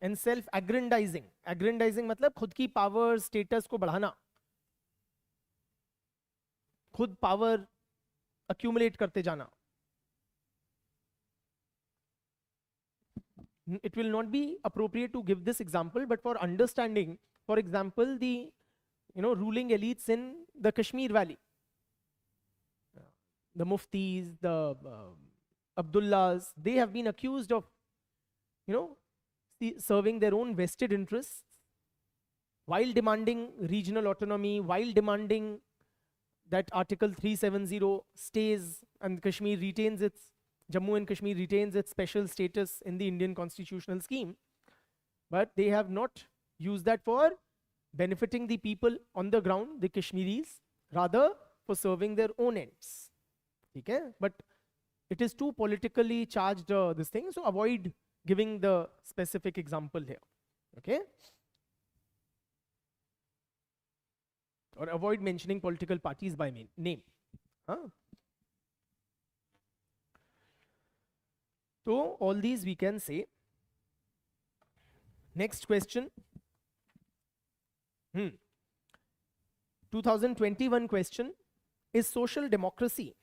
and self-aggrandizing. Aggrandizing मतलब खुद की power status को बढ़ाना, खुद power accumulate करते जाना. It will not be appropriate to give this example, but for understanding, for example, the ruling elites in the Kashmir Valley, the muftis, the Abdullahs, they have been accused of serving their own vested interests while demanding regional autonomy, while demanding that Article 370 stays and Kashmir retains its, Jammu and Kashmir retains its special status in the Indian constitutional scheme. But they have not used that for benefiting the people on the ground, the Kashmiris, rather for serving their own ends. Okay? But it is too politically charged, this thing, so avoid giving the specific example here. Okay? Or avoid mentioning political parties by name. Huh? So all these we can say. Next question. 2021 question. Is social democracy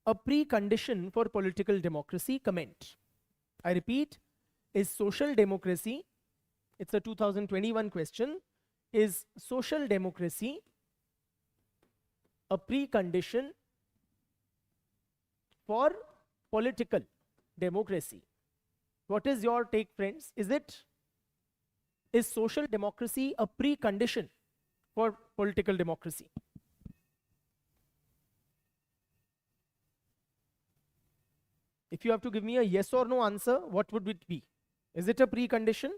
a precondition for political democracy? Comment. I repeat, is social democracy, it's a 2021 question, is social democracy a precondition for political democracy? What is your take, friends? Is social democracy a precondition for political democracy? If you have to give me a yes or no answer, what would it be? Is it a precondition?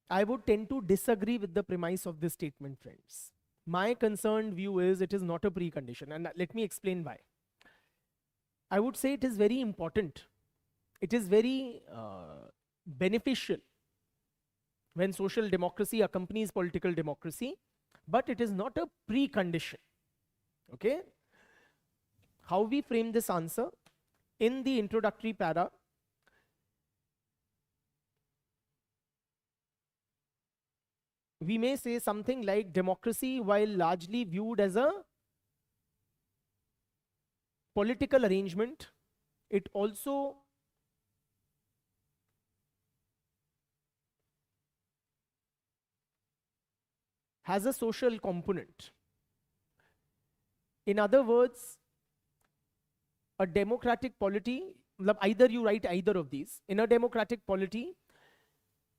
I would tend to disagree with the premise of this statement, friends. My concerned view is it is not a precondition, and let me explain why. I would say it is very important. It is very beneficial when social democracy accompanies political democracy, but it is not a precondition. Okay? how we frame this answer in the introductory para. We may say something like democracy, while largely viewed as a political arrangement, it also has a social component. In other words, a democratic polity, either you write either of these. In a democratic polity,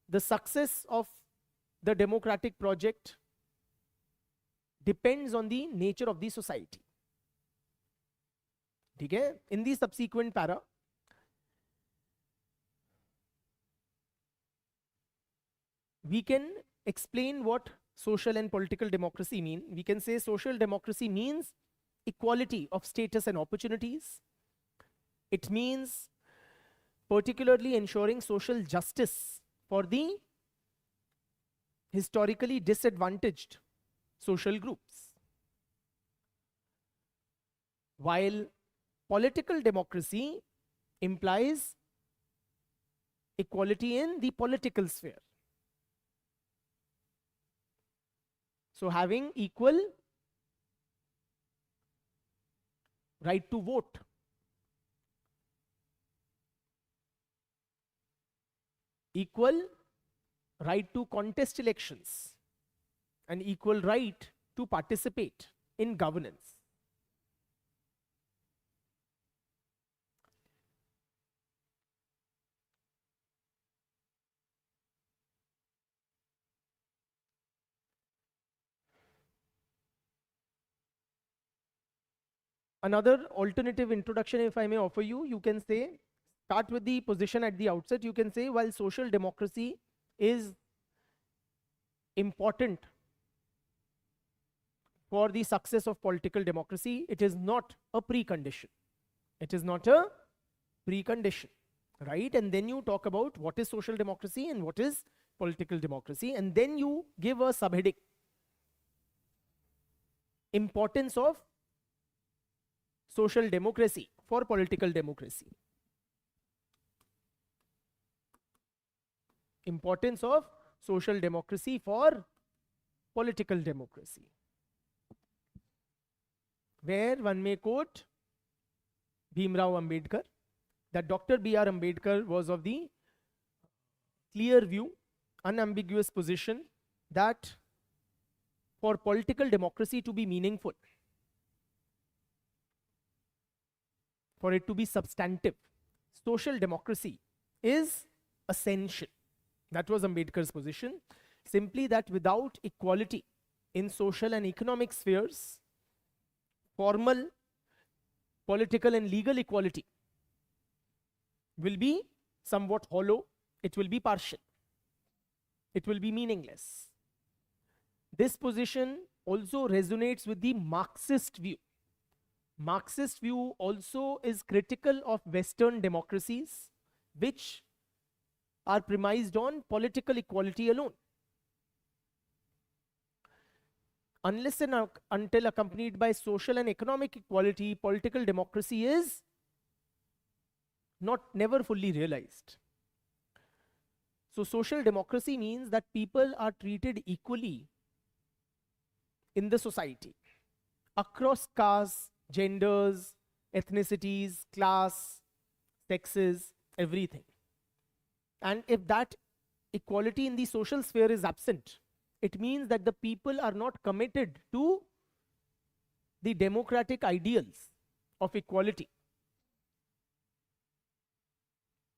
the success of the democratic project depends on the nature of the society. Okay? In the subsequent para, we can explain what social and political democracy mean. We can say social democracy means equality of status and opportunities. It means particularly ensuring social justice for the historically disadvantaged social groups. While political democracy implies equality in the political sphere. So having equal right to vote, equal right to contest elections, and equal right to participate in governance. Another alternative introduction, if I may offer you, you can say, start with the position at the outset. You can say, while social democracy is important for the success of political democracy, it is not a precondition. It is not a precondition, right? And then you talk about what is social democracy and what is political democracy, and then you give a subheading: importance of social democracy for political democracy. Importance of social democracy for political democracy. Where one may quote Bhimrao Ambedkar, that Dr. B.R. Ambedkar was of the clear view, unambiguous position that for political democracy to be meaningful, for it to be substantive, social democracy is essential. That was Ambedkar's position. Simply that without equality in social and economic spheres, formal political and legal equality will be somewhat hollow, it will be partial, it will be meaningless. This position also resonates with the Marxist view. Marxist view also is critical of Western democracies, which are premised on political equality alone. Unless and until accompanied by social and economic equality, political democracy is never fully realized. So social democracy means that people are treated equally in the society across castes, genders, ethnicities, class, sexes, everything. And if that equality in the social sphere is absent, it means that the people are not committed to the democratic ideals of equality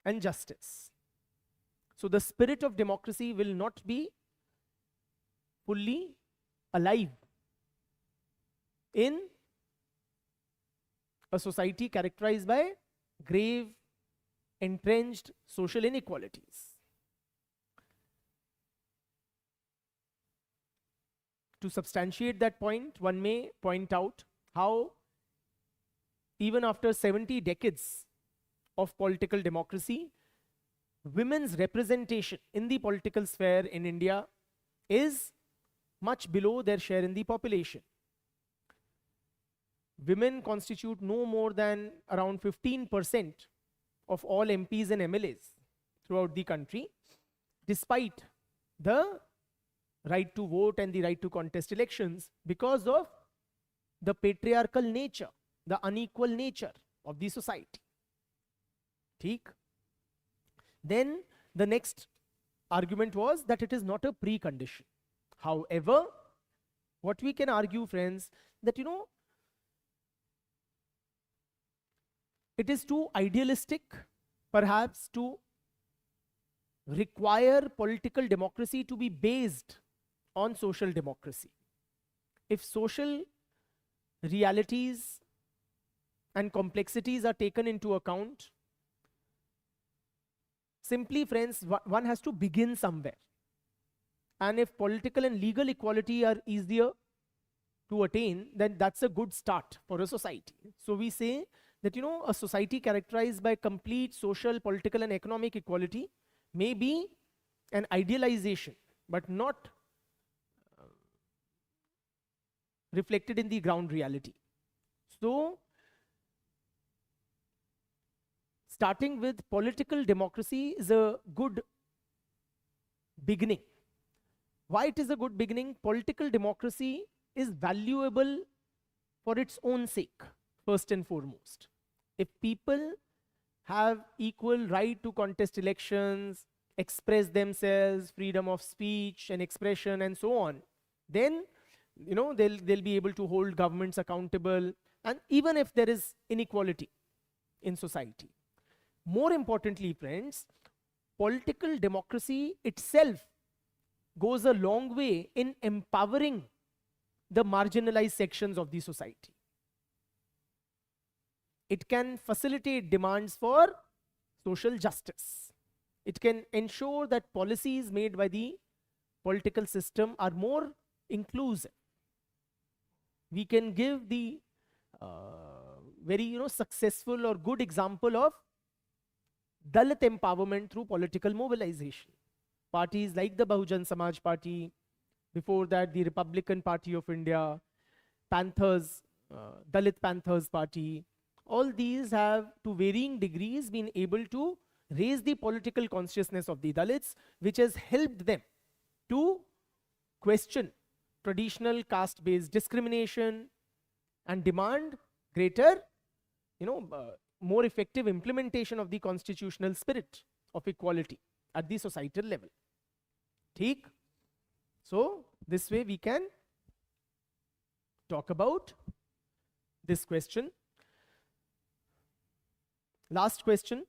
and justice. So the spirit of democracy will not be fully alive in a society characterized by grave, entrenched social inequalities. To substantiate that point, one may point out how even after 70 decades of political democracy, women's representation in the political sphere in India is much below their share in the population. women constitute no more than around 15% of all MPs and MLAs throughout the country, despite the right to vote and the right to contest elections, because of the patriarchal nature, the unequal nature of the society. Theek? Then the next argument was that it is not a precondition. However, what we can argue, friends, that it is too idealistic, perhaps, to require political democracy to be based on social democracy. If social realities and complexities are taken into account, simply, friends, one has to begin somewhere. And if political and legal equality are easier to attain, then that's a good start for a society. So we say that, a society characterized by complete social, political, and economic equality may be an idealization, but not reflected in the ground reality. So, starting with political democracy is a good beginning. Why it is a good beginning? Political democracy is valuable for its own sake, first and foremost. If people have equal right to contest elections, express themselves, freedom of speech and expression and so on, then they'll be able to hold governments accountable, and even if there is inequality in society. More importantly, friends, political democracy itself goes a long way in empowering the marginalized sections of the society. It can facilitate demands for social justice. It can ensure that policies made by the political system are more inclusive. We can give the very successful or good example of Dalit empowerment through political mobilization. Parties like the Bahujan Samaj Party, before that the Republican Party of India, Panthers, Dalit Panthers Party, all these have to varying degrees been able to raise the political consciousness of the Dalits, which has helped them to question traditional caste-based discrimination and demand greater, more effective implementation of the constitutional spirit of equality at the societal level. Theek? So, this way we can talk about this question. Last question.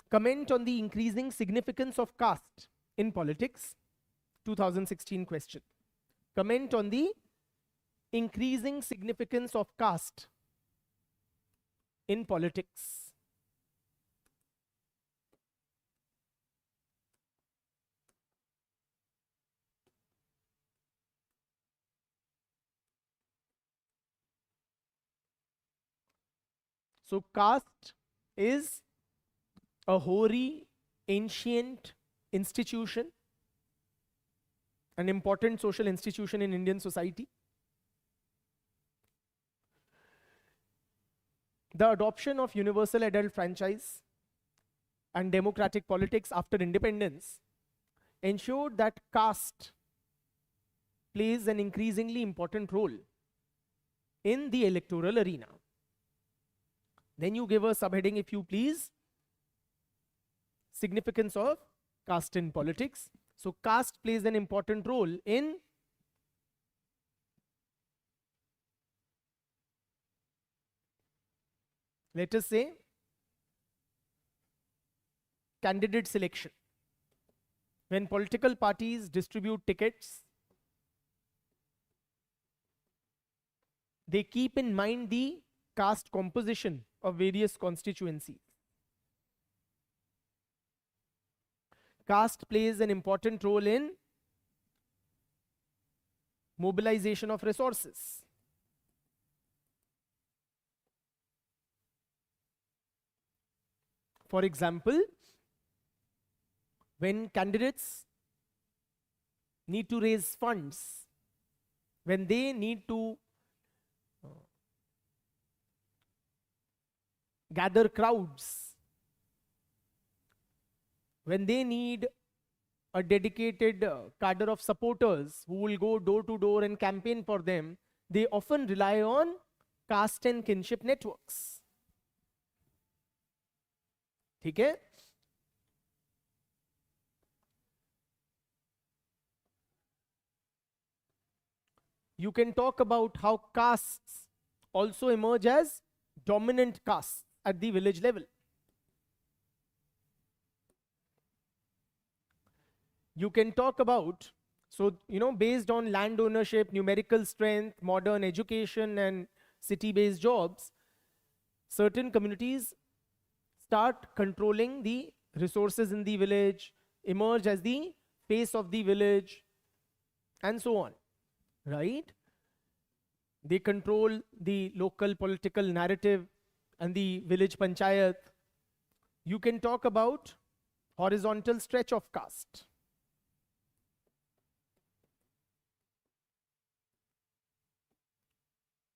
Comment on the increasing significance of caste in politics. 2016 question. Comment on the increasing significance of caste in politics. So caste is a hoary, ancient institution, an important social institution in Indian society. The adoption of universal adult franchise and democratic politics after independence ensured that caste plays an increasingly important role in the electoral arena. Then you give a subheading, if you please, significance of caste in politics. So caste plays an important role in let us say candidate selection. When political parties distribute tickets, they keep in mind the caste composition of various constituencies. Caste plays an important role in mobilization of resources. For example, when candidates need to raise funds, when they need to gather crowds, when they need a dedicated cadre of supporters who will go door to door and campaign for them, they often rely on caste and kinship networks. Okay? You can talk about how castes also emerge as dominant castes at the village level. You can talk about, so, based on land ownership, numerical strength, modern education, and city-based jobs, certain communities start controlling the resources in the village, emerge as the face of the village, and so on, right? They control the local political narrative and the village panchayat. You can talk about horizontal stretch of caste.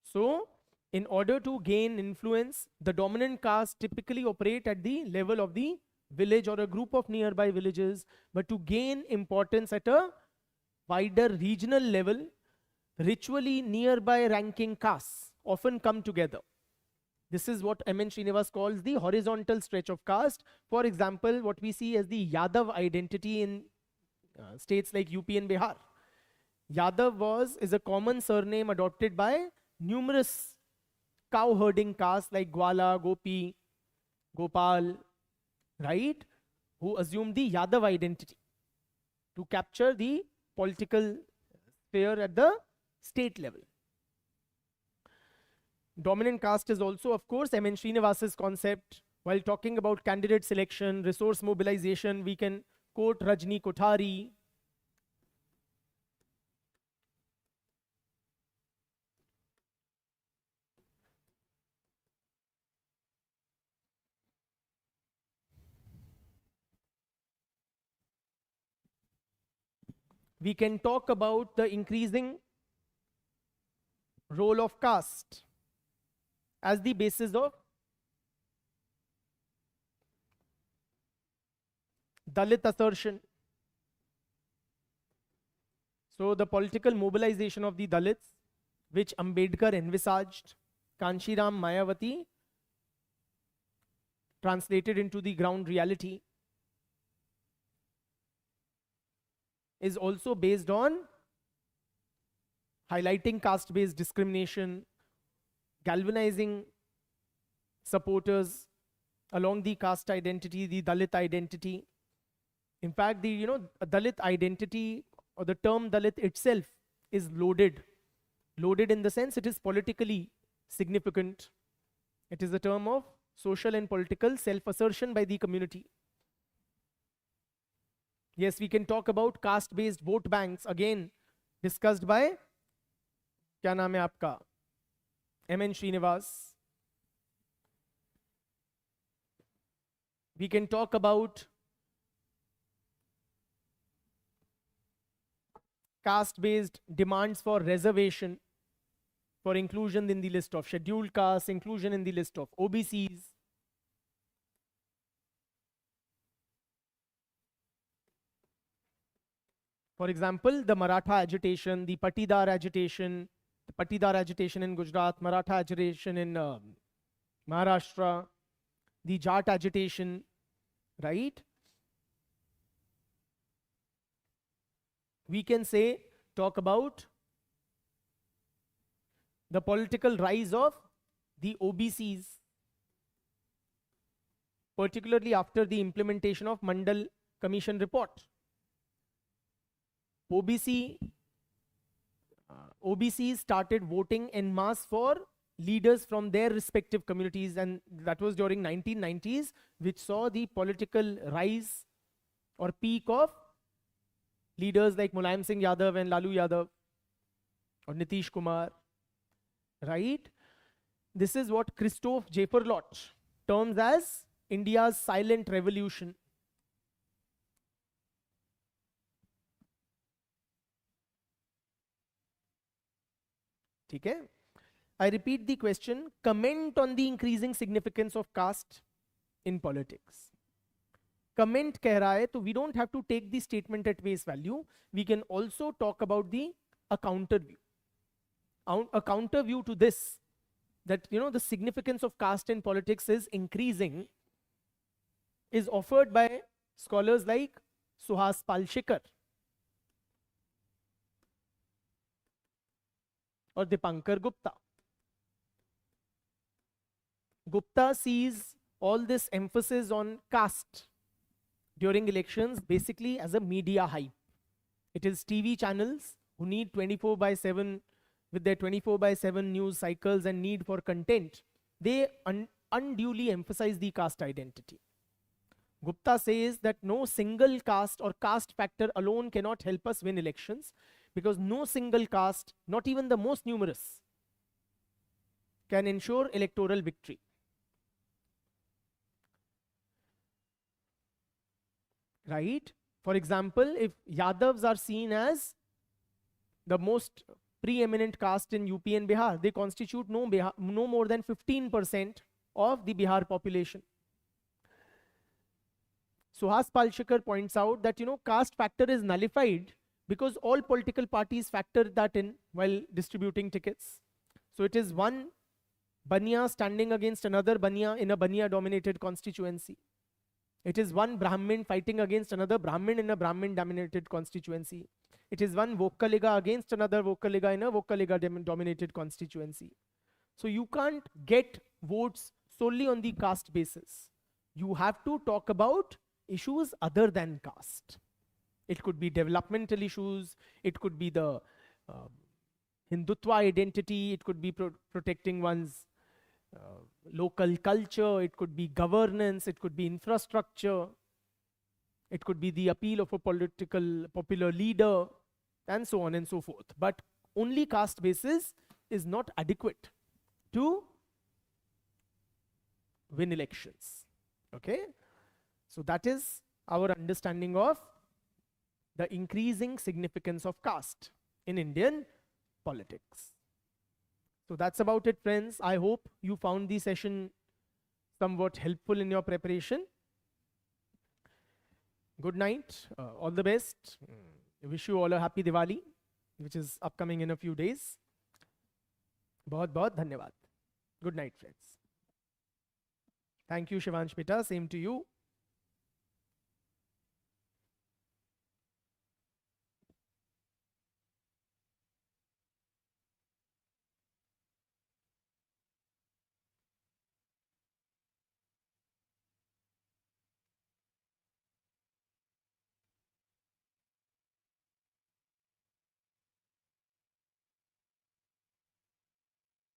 So, in order to gain influence, the dominant caste typically operate at the level of the village or a group of nearby villages, but to gain importance at a wider regional level, ritually nearby ranking castes often come together. This is what M.N. Srinivas calls the horizontal stretch of caste. For example, what we see as the Yadav identity in states like UP and Bihar. Yadav is a common surname adopted by numerous cow herding castes like Gwala, Gopi, Gopal, right? Who assumed the Yadav identity to capture the political sphere at the state level. Dominant caste is also, of course, M.N. Srinivas's concept. While talking about candidate selection, resource mobilization, we can quote Rajni Kothari. We can talk about the increasing role of caste as the basis of Dalit assertion. So the political mobilization of the Dalits, which Ambedkar envisaged, Kanshiram Mayawati translated into the ground reality, is also based on highlighting caste-based discrimination, galvanizing supporters along the caste identity, the Dalit identity. In fact, the Dalit identity or the term Dalit itself is loaded. Loaded in the sense it is politically significant. It is a term of social and political self-assertion by the community. Yes, we can talk about caste-based vote banks, again discussed by, क्या नाम है आपका, M.N. Srinivas. We can talk about caste-based demands for reservation, for inclusion in the list of scheduled castes, inclusion in the list of OBCs. For example, the Maratha agitation, the Patidar agitation in Gujarat, Maratha agitation in Maharashtra, the Jat agitation, right? We can talk about the political rise of the OBCs, particularly after the implementation of Mandal Commission report. OBCs started voting en masse for leaders from their respective communities, and that was during 1990s, which saw the political rise or peak of leaders like Mulayam Singh Yadav and Lalu Yadav or Nitish Kumar, right? This is what Christophe Jaferlot terms as India's silent revolution. ठीक है? I repeat the question. Comment on the increasing significance of caste in politics. Comment कह रहा है, तो we don't have to take the statement at face value. We can also talk about a counter view. A counter view to this, that the significance of caste in politics is increasing, is offered by scholars like Suhas Palshikar or Dipankar Gupta. Gupta sees all this emphasis on caste during elections basically as a media hype. It is TV channels who need 24/7, with their 24/7 news cycles and need for content. They unduly emphasize the caste identity. Gupta says that no single caste or caste factor alone cannot help us win elections, because no single caste, not even the most numerous, can ensure electoral victory. Right? For example, if Yadavs are seen as the most preeminent caste in UP and Bihar, they constitute no more than 15% of the Bihar population. Suhas Palshikar points out that caste factor is nullified because all political parties factor that in while distributing tickets. So it is one Baniya standing against another Baniya in a Baniya dominated constituency. It is one Brahmin fighting against another Brahmin in a Brahmin dominated constituency. It is one Vokaliga against another Vokaliga in a Vokaliga dominated constituency. So you can't get votes solely on the caste basis. You have to talk about issues other than caste. It could be developmental issues, it could be the Hindutva identity, it could be protecting one's local culture, it could be governance, it could be infrastructure, it could be the appeal of a popular leader, and so on and so forth. But only caste basis is not adequate to win elections. Okay? So that is our understanding of the increasing significance of caste in Indian politics. So that's about it, friends. I hope you found the session somewhat helpful in your preparation. Good night. All the best. I wish you all a happy Diwali, which is upcoming in a few days. बहुत बहुत धन्यवाद. Good night, friends. Thank you, Shivansh Beta. Same to you.